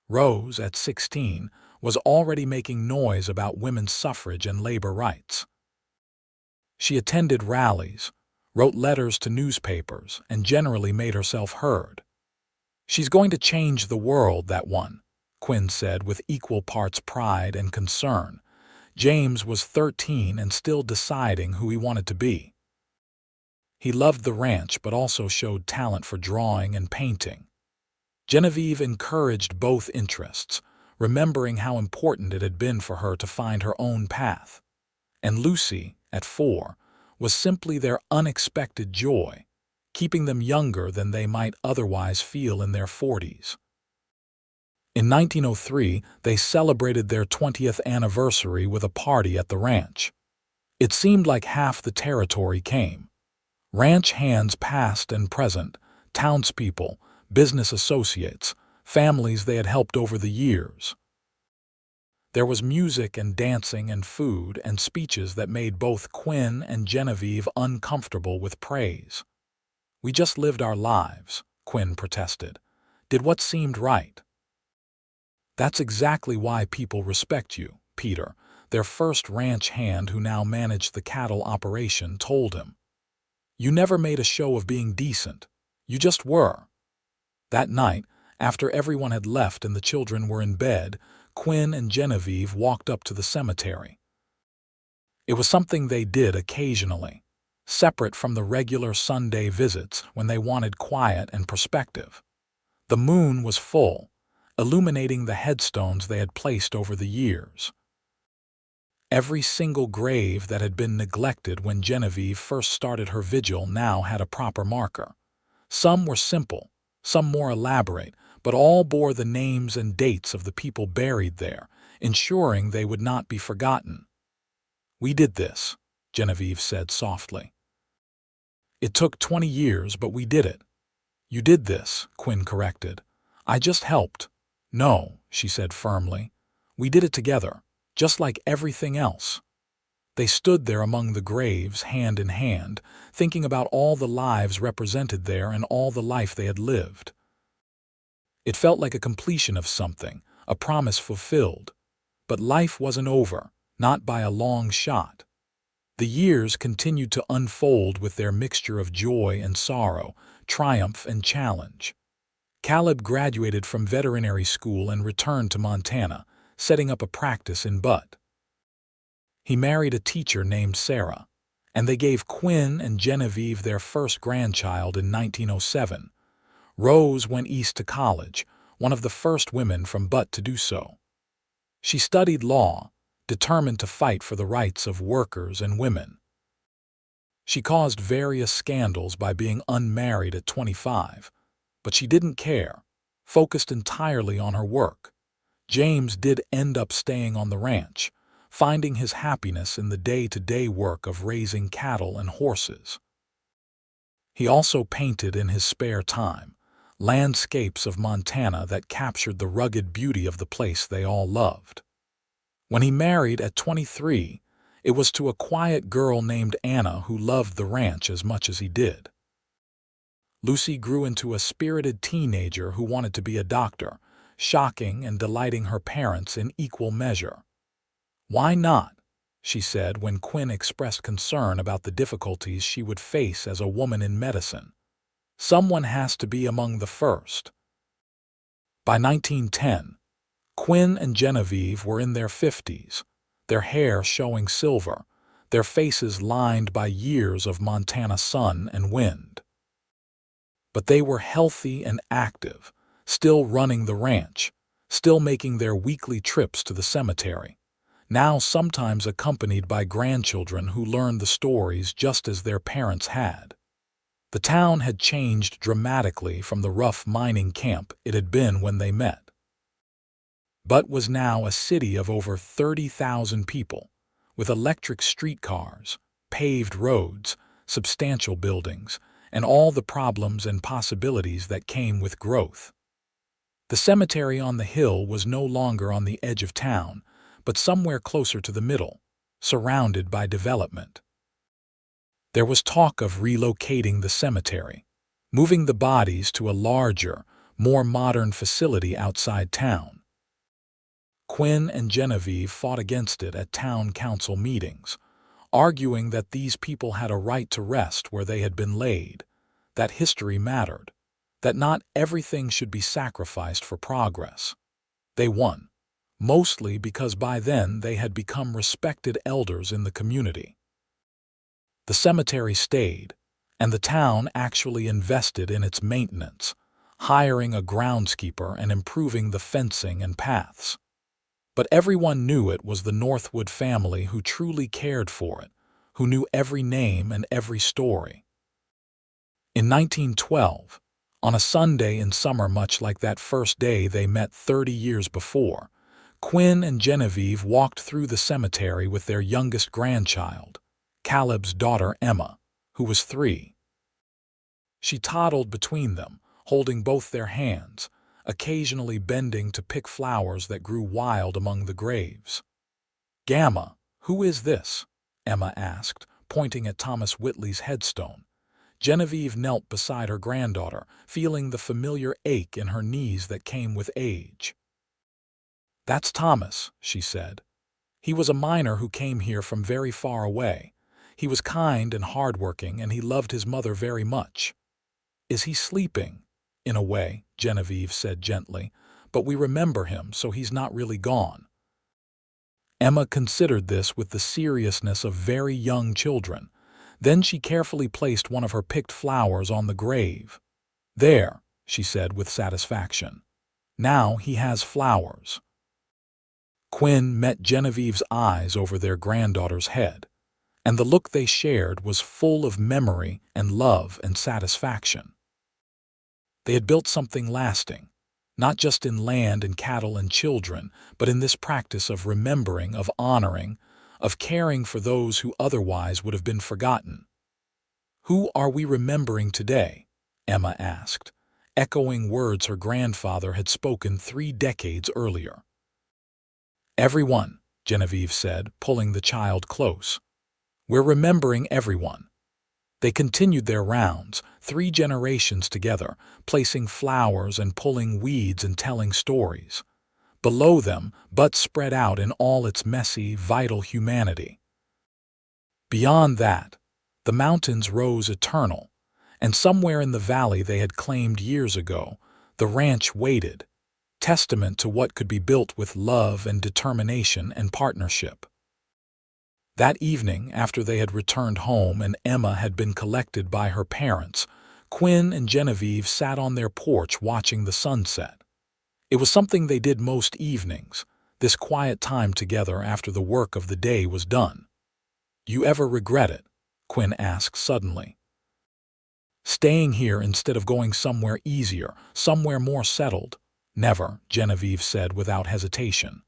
Rose, at 16, was already making noise about women's suffrage and labor rights. She attended rallies, wrote letters to newspapers, and generally made herself heard. "She's going to change the world, that one," Quinn said with equal parts pride and concern. James was 13 and still deciding who he wanted to be. He loved the ranch but also showed talent for drawing and painting. Genevieve encouraged both interests, remembering how important it had been for her to find her own path. And Lucy, at 4, was simply their unexpected joy, keeping them younger than they might otherwise feel in their 40s. In 1903, they celebrated their 20th anniversary with a party at the ranch. It seemed like half the territory came. Ranch hands past and present, townspeople, business associates, families they had helped over the years. There was music and dancing and food and speeches that made both Quinn and Genevieve uncomfortable with praise. "We just lived our lives," Quinn protested. "Did what seemed right." "That's exactly why people respect you," Peter, their first ranch hand who now managed the cattle operation, told him. "You never made a show of being decent. You just were." That night, after everyone had left and the children were in bed, Quinn and Genevieve walked up to the cemetery. It was something they did occasionally, separate from the regular Sunday visits when they wanted quiet and perspective. The moon was full, illuminating the headstones they had placed over the years. Every single grave that had been neglected when Genevieve first started her vigil now had a proper marker. Some were simple, some more elaborate, but all bore the names and dates of the people buried there, ensuring they would not be forgotten. "We did this," Genevieve said softly. "It took 20 years, but we did it." "You did this," Quinn corrected. "I just helped." "No," she said firmly. "We did it together, just like everything else." They stood there among the graves, hand in hand, thinking about all the lives represented there and all the life they had lived. It felt like a completion of something, a promise fulfilled. But life wasn't over, not by a long shot. The years continued to unfold with their mixture of joy and sorrow, triumph and challenge. Caleb graduated from veterinary school and returned to Montana, setting up a practice in Butte. He married a teacher named Sarah, and they gave Quinn and Genevieve their first grandchild in 1907. Rose went east to college, one of the first women from Butte to do so. She studied law, determined to fight for the rights of workers and women. She caused various scandals by being unmarried at 25, but she didn't care, focused entirely on her work. James did end up staying on the ranch, finding his happiness in the day-to-day work of raising cattle and horses. He also painted in his spare time landscapes of Montana that captured the rugged beauty of the place they all loved. When he married at 23, it was to a quiet girl named Anna who loved the ranch as much as he did. Lucy grew into a spirited teenager who wanted to be a doctor, shocking and delighting her parents in equal measure. "Why not?" she said when Quinn expressed concern about the difficulties she would face as a woman in medicine. "Someone has to be among the first." By 1910, Quinn and Genevieve were in their 50s, their hair showing silver, their faces lined by years of Montana sun and wind. But they were healthy and active, still running the ranch, still making their weekly trips to the cemetery, now sometimes accompanied by grandchildren who learned the stories just as their parents had. The town had changed dramatically from the rough mining camp it had been when they met, but was now a city of over 30,000 people, with electric streetcars, paved roads, substantial buildings, and all the problems and possibilities that came with growth. The cemetery on the hill was no longer on the edge of town, but somewhere closer to the middle, surrounded by development. There was talk of relocating the cemetery, moving the bodies to a larger, more modern facility outside town. Quinn and Genevieve fought against it at town council meetings, arguing that these people had a right to rest where they had been laid, that history mattered, that not everything should be sacrificed for progress. They won, mostly because by then they had become respected elders in the community. The cemetery stayed, and the town actually invested in its maintenance, hiring a groundskeeper and improving the fencing and paths. But everyone knew it was the Northwood family who truly cared for it, who knew every name and every story. In 1912, on a Sunday in summer much like that first day they met 30 years before, Quinn and Genevieve walked through the cemetery with their youngest grandchild, Caleb's daughter Emma, who was 3. She toddled between them, holding both their hands, occasionally bending to pick flowers that grew wild among the graves. "Gamma, who is this?" Emma asked, pointing at Thomas Whitley's headstone. Genevieve knelt beside her granddaughter, feeling the familiar ache in her knees that came with age. "That's Thomas," she said. "He was a miner who came here from very far away. He was kind and hardworking, and he loved his mother very much." "Is he sleeping?" "In a way," Genevieve said gently, "but we remember him, so he's not really gone." Emma considered this with the seriousness of very young children. Then she carefully placed one of her picked flowers on the grave. "There," she said with satisfaction. "Now he has flowers." Quinn met Genevieve's eyes over their granddaughter's head, and the look they shared was full of memory and love and satisfaction. They had built something lasting, not just in land and cattle and children, but in this practice of remembering, of honoring, of caring for those who otherwise would have been forgotten. "Who are we remembering today?" Emma asked, echoing words her grandfather had spoken 3 decades earlier. "Everyone," Genevieve said, pulling the child close. "We're remembering everyone." They continued their rounds, 3 generations together, placing flowers and pulling weeds and telling stories. Below them, but spread out in all its messy, vital humanity. Beyond that, the mountains rose eternal, and somewhere in the valley they had claimed years ago, the ranch waited, testament to what could be built with love and determination and partnership. That evening, after they had returned home and Emma had been collected by her parents, Quinn and Genevieve sat on their porch watching the sunset. It was something they did most evenings, this quiet time together after the work of the day was done. "You ever regret it?" Quinn asked suddenly. "Staying here instead of going somewhere easier, somewhere more settled?" Never, Genevieve said without hesitation.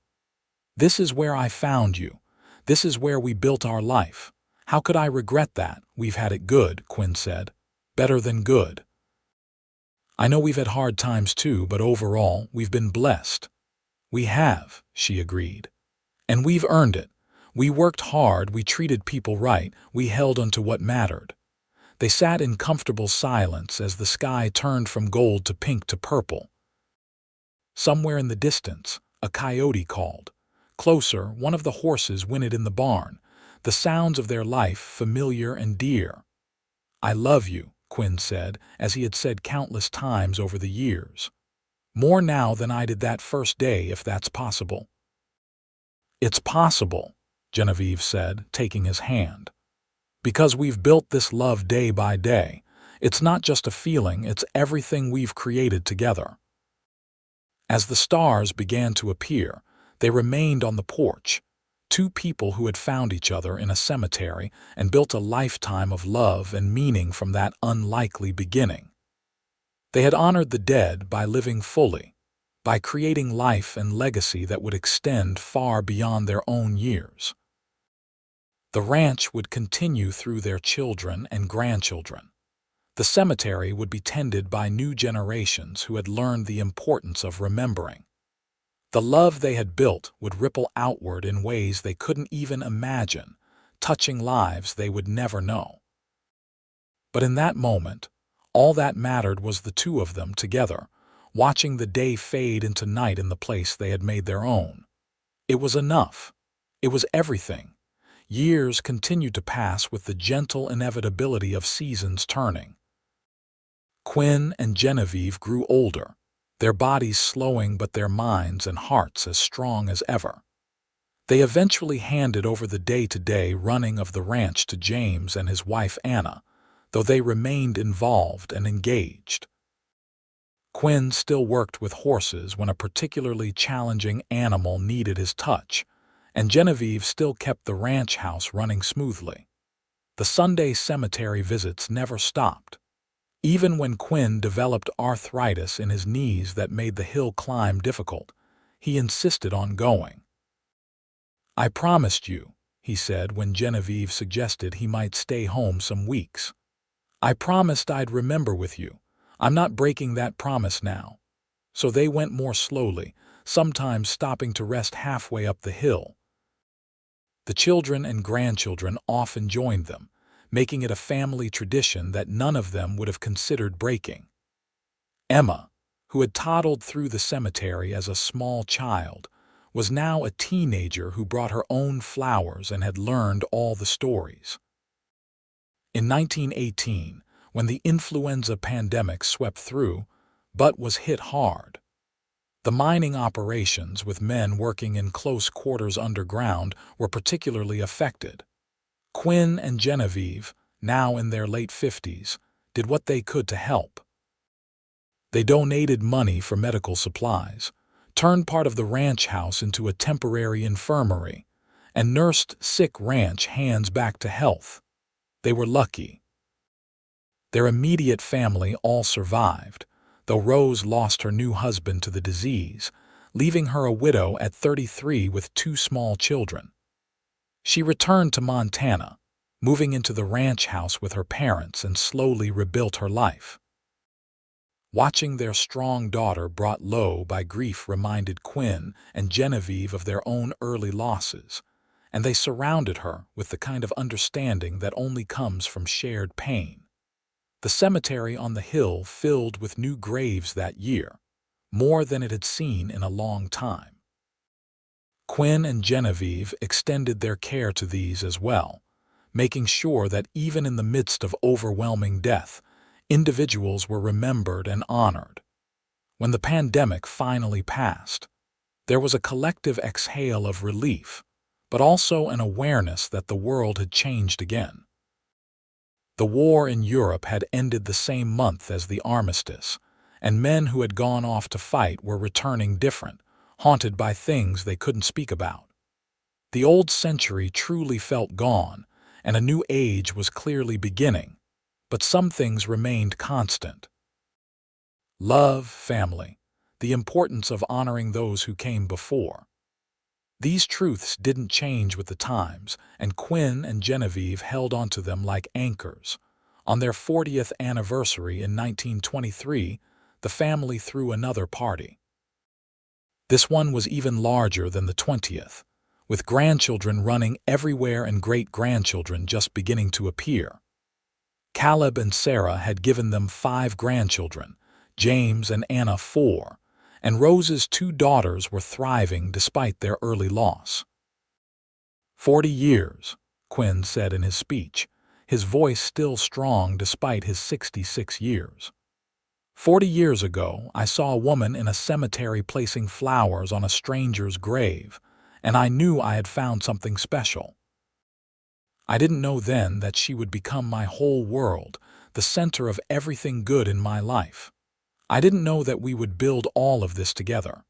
This is where I found you. This is where we built our life. How could I regret that? We've had it good, Quinn said. Better than good. I know we've had hard times too, but overall, we've been blessed. We have, she agreed. And we've earned it. We worked hard, we treated people right, we held onto what mattered. They sat in comfortable silence as the sky turned from gold to pink to purple. Somewhere in the distance, a coyote called. Closer, one of the horses whinnied in the barn, the sounds of their life familiar and dear. I love you, Quinn said, as he had said countless times over the years. More now than I did that first day, if that's possible. It's possible, Genevieve said, taking his hand. Because we've built this love day by day. It's not just a feeling, it's everything we've created together. As the stars began to appear, they remained on the porch, two people who had found each other in a cemetery and built a lifetime of love and meaning from that unlikely beginning. They had honored the dead by living fully, by creating life and legacy that would extend far beyond their own years. The ranch would continue through their children and grandchildren. The cemetery would be tended by new generations who had learned the importance of remembering. The love they had built would ripple outward in ways they couldn't even imagine, touching lives they would never know. But in that moment, all that mattered was the two of them together, watching the day fade into night in the place they had made their own. It was enough. It was everything. Years continued to pass with the gentle inevitability of seasons turning. Quinn and Genevieve grew older, their bodies slowing but their minds and hearts as strong as ever. They eventually handed over the day-to-day running of the ranch to James and his wife Anna, though they remained involved and engaged. Quinn still worked with horses when a particularly challenging animal needed his touch, and Genevieve still kept the ranch house running smoothly. The Sunday cemetery visits never stopped. Even when Quinn developed arthritis in his knees that made the hill climb difficult, he insisted on going. I promised you, he said when Genevieve suggested he might stay home some weeks. I promised I'd remember with you. I'm not breaking that promise now. So they went more slowly, sometimes stopping to rest halfway up the hill. The children and grandchildren often joined them, making it a family tradition that none of them would have considered breaking. Emma, who had toddled through the cemetery as a small child, was now a teenager who brought her own flowers and had learned all the stories. In 1918, when the influenza pandemic swept through, but was hit hard. The mining operations, with men working in close quarters underground, were particularly affected. Quinn and Genevieve, now in their late 50s, did what they could to help. They donated money for medical supplies, turned part of the ranch house into a temporary infirmary, and nursed sick ranch hands back to health. They were lucky. Their immediate family all survived, though Rose lost her new husband to the disease, leaving her a widow at 33 with two small children. She returned to Montana, moving into the ranch house with her parents, and slowly rebuilt her life. Watching their strong daughter brought low by grief reminded Quinn and Genevieve of their own early losses, and they surrounded her with the kind of understanding that only comes from shared pain. The cemetery on the hill filled with new graves that year, more than it had seen in a long time. Quinn and Genevieve extended their care to these as well, making sure that even in the midst of overwhelming death, individuals were remembered and honored. When the pandemic finally passed, there was a collective exhale of relief, but also an awareness that the world had changed again. The war in Europe had ended the same month as the armistice, and men who had gone off to fight were returning different, haunted by things they couldn't speak about. The old century truly felt gone, and a new age was clearly beginning, but some things remained constant. Love, family, the importance of honoring those who came before. These truths didn't change with the times, and Quinn and Genevieve held onto them like anchors. On their 40th anniversary in 1923, the family threw another party. This one was even larger than the 20th, with grandchildren running everywhere and great-grandchildren just beginning to appear. Caleb and Sarah had given them 5 grandchildren, James and Anna 4, and Rose's 2 daughters were thriving despite their early loss. 40 years, Quinn said in his speech, his voice still strong despite his 66 years. 40 years ago, I saw a woman in a cemetery placing flowers on a stranger's grave, and I knew I had found something special. I didn't know then that she would become my whole world, the center of everything good in my life. I didn't know that we would build all of this together.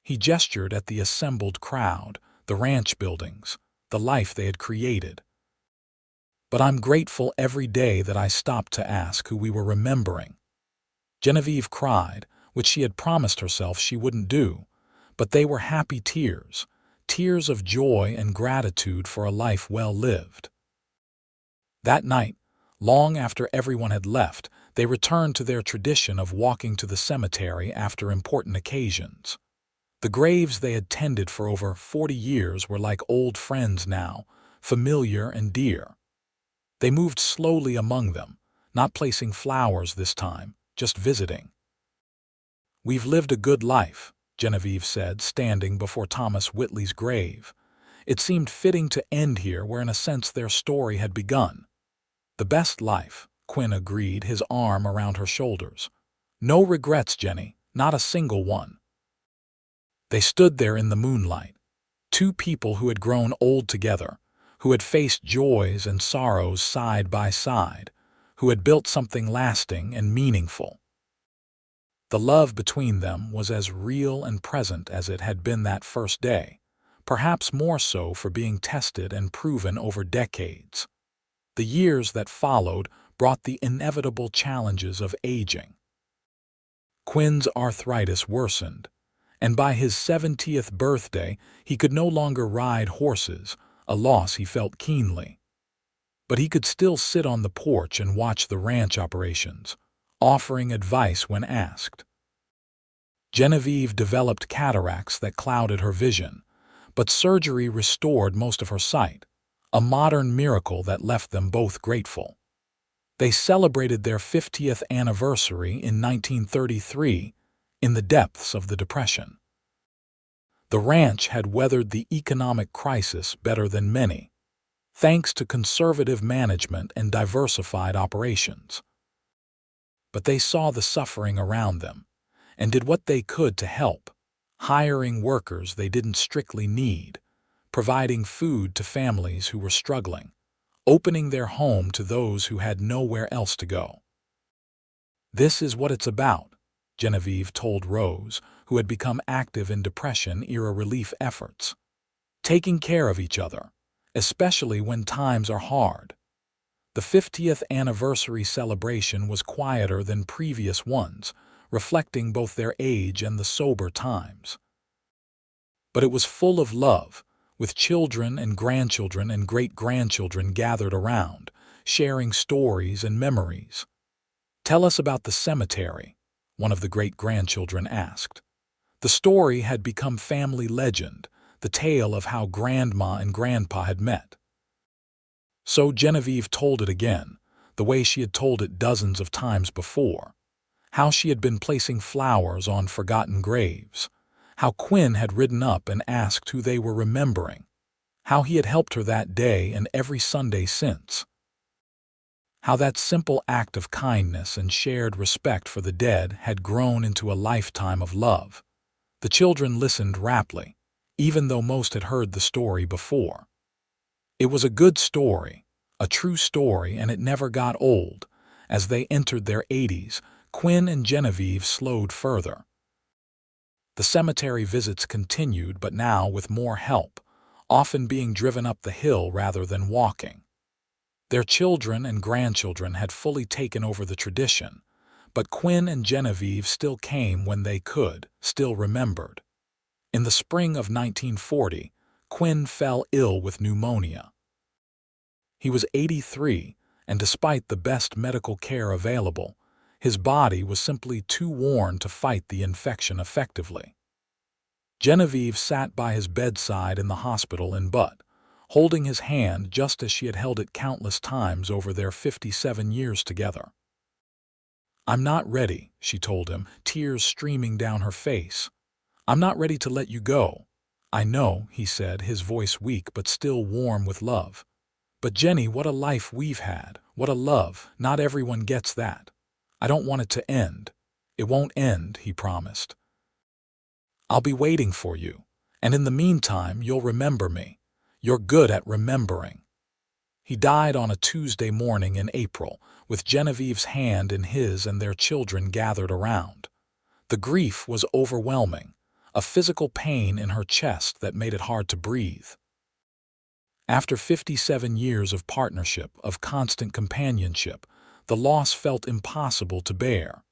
He gestured at the assembled crowd, the ranch buildings, the life they had created. But I'm grateful every day that I stopped to ask who we were remembering. Genevieve cried, which she had promised herself she wouldn't do, but they were happy tears, tears of joy and gratitude for a life well lived. That night, long after everyone had left, they returned to their tradition of walking to the cemetery after important occasions. The graves they had tended for over 40 years were like old friends now, familiar and dear. They moved slowly among them, not placing flowers this time, just visiting. "We've lived a good life," Genevieve said, standing before Thomas Whitley's grave. It seemed fitting to end here where in a sense their story had begun. "The best life," Quinn agreed, his arm around her shoulders. "No regrets, Jenny, not a single one." They stood there in the moonlight, 2 people who had grown old together, who had faced joys and sorrows side by side, who had built something lasting and meaningful. The love between them was as real and present as it had been that first day, perhaps more so for being tested and proven over decades. The years that followed brought the inevitable challenges of aging. Quinn's arthritis worsened, and by his 70th birthday he could no longer ride horses, a loss he felt keenly. But he could still sit on the porch and watch the ranch operations, offering advice when asked. Genevieve developed cataracts that clouded her vision, but surgery restored most of her sight, a modern miracle that left them both grateful. They celebrated their 50th anniversary in 1933, in the depths of the Depression. The ranch had weathered the economic crisis better than many, thanks to conservative management and diversified operations. But they saw the suffering around them, and did what they could to help, hiring workers they didn't strictly need, providing food to families who were struggling, opening their home to those who had nowhere else to go. "This is what it's about," Genevieve told Rose, who had become active in Depression-era relief efforts. "Taking care of each other, especially when times are hard." The 50th anniversary celebration was quieter than previous ones, reflecting both their age and the sober times. But it was full of love, with children and grandchildren and great-grandchildren gathered around, sharing stories and memories. "Tell us about the cemetery," one of the great-grandchildren asked. The story had become family legend, the tale of how Grandma and Grandpa had met. So Genevieve told it again, the way she had told it dozens of times before. How she had been placing flowers on forgotten graves. How Quinn had ridden up and asked who they were remembering. How he had helped her that day and every Sunday since. How that simple act of kindness and shared respect for the dead had grown into a lifetime of love. The children listened raptly, even though most had heard the story before. It was a good story, a true story, and it never got old. As they entered their 80s, Quinn and Genevieve slowed further. The cemetery visits continued, but now with more help, often being driven up the hill rather than walking. Their children and grandchildren had fully taken over the tradition, But Quinn and Genevieve still came when they could, still remembered. In the spring of 1940, Quinn fell ill with pneumonia. He was 83, and despite the best medical care available, his body was simply too worn to fight the infection effectively. Genevieve sat by his bedside in the hospital in Butte, holding his hand just as she had held it countless times over their 57 years together. "I'm not ready," she told him, tears streaming down her face. "I'm not ready to let you go." "I know," he said, his voice weak but still warm with love. "But Jenny, what a life we've had. What a love. Not everyone gets that. I don't want it to end." "It won't end," he promised. "I'll be waiting for you. And in the meantime, you'll remember me. You're good at remembering." He died on a Tuesday morning in April, with Genevieve's hand in his and their children gathered around. The grief was overwhelming, a physical pain in her chest that made it hard to breathe. After 57 years of partnership, of constant companionship, the loss felt impossible to bear.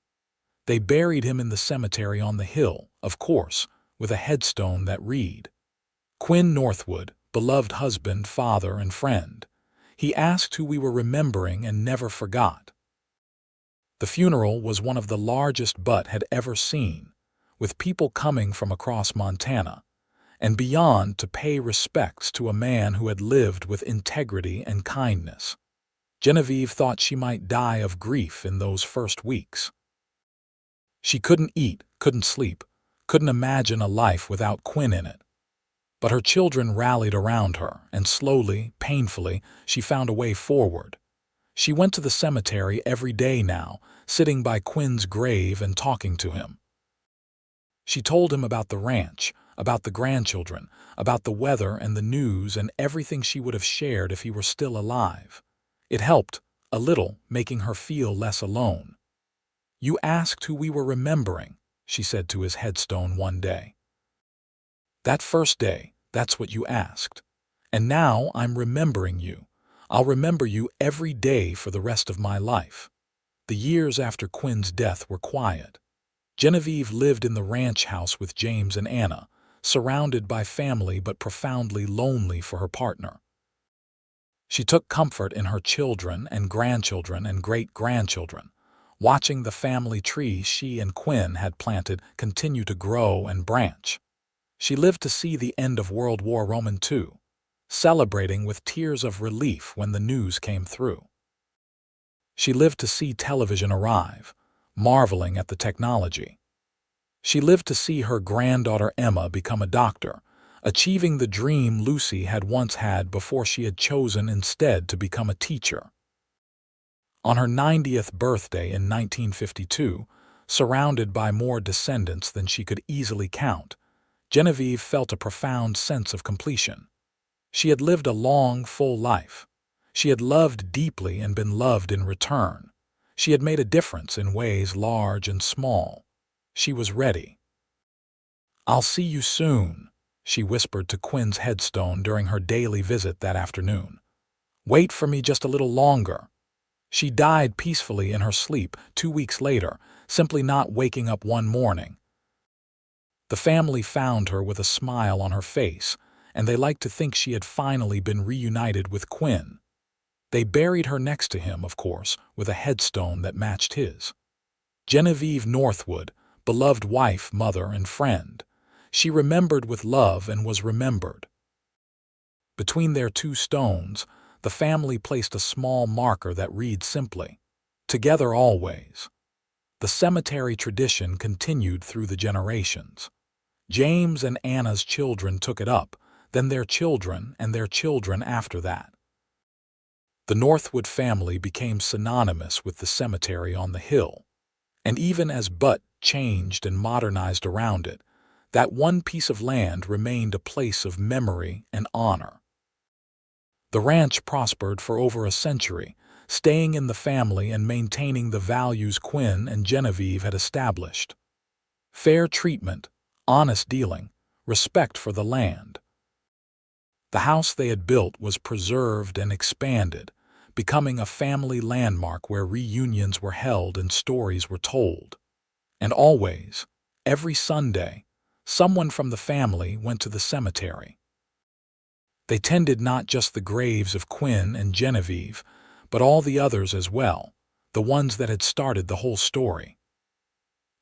They buried him in the cemetery on the hill, of course, with a headstone that read, "Quinn Northwood, beloved husband, father, and friend. He asked who we were remembering and never forgot." The funeral was one of the largest Butte had ever seen, with people coming from across Montana and beyond to pay respects to a man who had lived with integrity and kindness. Genevieve thought she might die of grief in those first weeks. She couldn't eat, couldn't sleep, couldn't imagine a life without Quinn in it. But her children rallied around her, and slowly, painfully, she found a way forward. She went to the cemetery every day now, sitting by Quinn's grave and talking to him. She told him about the ranch, about the grandchildren, about the weather and the news and everything she would have shared if he were still alive. It helped, a little, making her feel less alone. "You asked who we were remembering," she said to his headstone one day. "That first day, that's what you asked. And now I'm remembering you. I'll remember you every day for the rest of my life." The years after Quinn's death were quiet. Genevieve lived in the ranch house with James and Anna, surrounded by family but profoundly lonely for her partner. She took comfort in her children and grandchildren and great-grandchildren, watching the family tree she and Quinn had planted continue to grow and branch. She lived to see the end of World War II, celebrating with tears of relief when the news came through. She lived to see television arrive, marveling at the technology. She lived to see her granddaughter Emma become a doctor, achieving the dream Lucy had once had before she had chosen instead to become a teacher. On her 90th birthday in 1952, surrounded by more descendants than she could easily count, Genevieve felt a profound sense of completion. She had lived a long, full life. She had loved deeply and been loved in return. She had made a difference in ways large and small. She was ready. "I'll see you soon," she whispered to Quinn's headstone during her daily visit that afternoon. "Wait for me just a little longer." She died peacefully in her sleep 2 weeks later, simply not waking up one morning. The family found her with a smile on her face, and they liked to think she had finally been reunited with Quinn. They buried her next to him, of course, with a headstone that matched his. Genevieve Northwood, beloved wife, mother, and friend. She remembered with love and was remembered. Between their 2 stones, the family placed a small marker that read simply, "Together always." The cemetery tradition continued through the generations. James and Anna's children took it up, then their children and their children after that. The Northwood family became synonymous with the cemetery on the hill. And even as Butte changed and modernized around it, that one piece of land remained a place of memory and honor. The ranch prospered for over a century, staying in the family and maintaining the values Quinn and Genevieve had established. Fair treatment, honest dealing, respect for the land. The house they had built was preserved and expanded, becoming a family landmark where reunions were held and stories were told. And always, every Sunday, someone from the family went to the cemetery. They tended not just the graves of Quinn and Genevieve, but all the others as well, the ones that had started the whole story.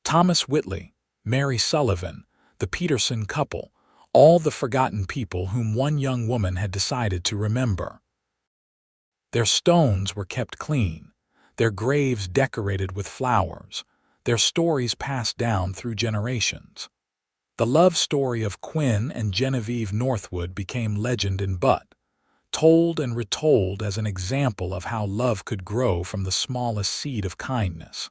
Thomas Whitley, Mary Sullivan, the Peterson couple, all the forgotten people whom one young woman had decided to remember. Their stones were kept clean, their graves decorated with flowers, their stories passed down through generations. The love story of Quinn and Genevieve Northwood became legend in Butt, told and retold as an example of how love could grow from the smallest seed of kindness.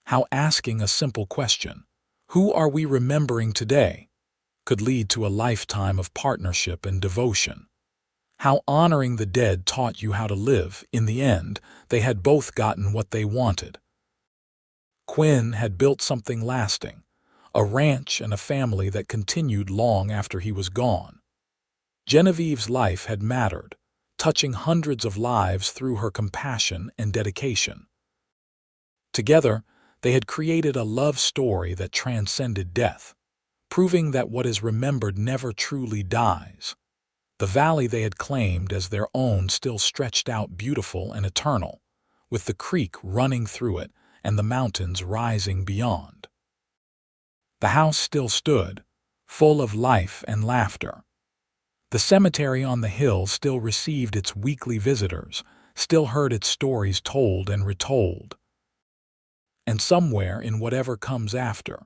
How asking a simple question, "Who are we remembering today?" could lead to a lifetime of partnership and devotion. How honoring the dead taught you how to live. In the end, they had both gotten what they wanted. Quinn had built something lasting, a ranch and a family that continued long after he was gone. Genevieve's life had mattered, touching hundreds of lives through her compassion and dedication. Together, they had created a love story that transcended death, proving that what is remembered never truly dies. The valley they had claimed as their own still stretched out beautiful and eternal, with the creek running through it and the mountains rising beyond. The house still stood, full of life and laughter. The cemetery on the hill still received its weekly visitors, still heard its stories told and retold. And somewhere in whatever comes after,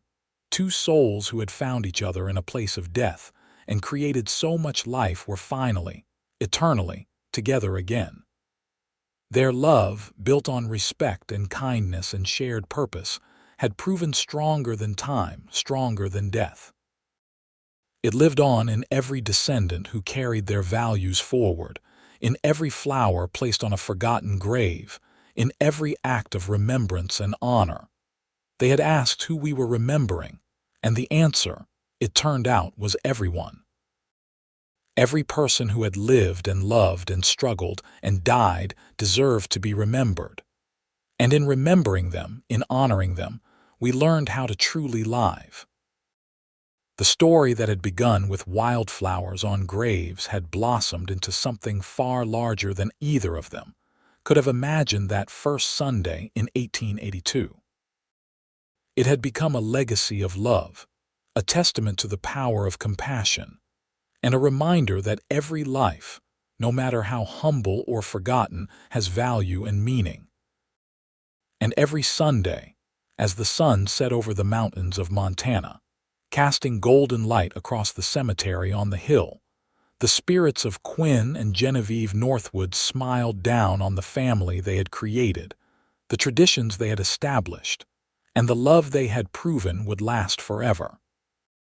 two souls who had found each other in a place of death and created so much life were finally, eternally, together again. Their love, built on respect and kindness and shared purpose, had proven stronger than time, stronger than death. It lived on in every descendant who carried their values forward, in every flower placed on a forgotten grave, in every act of remembrance and honor. They had asked who we were remembering, and the answer, it turned out, was everyone. Every person who had lived and loved and struggled and died deserved to be remembered. And in remembering them, in honoring them, we learned how to truly live. The story that had begun with wildflowers on graves had blossomed into something far larger than either of them could have imagined that first Sunday in 1882. It had become a legacy of love, a testament to the power of compassion, and a reminder that every life, no matter how humble or forgotten, has value and meaning. And every Sunday, as the sun set over the mountains of Montana, casting golden light across the cemetery on the hill, the spirits of Quinn and Genevieve Northwood smiled down on the family they had created, the traditions they had established, and the love they had proven would last forever.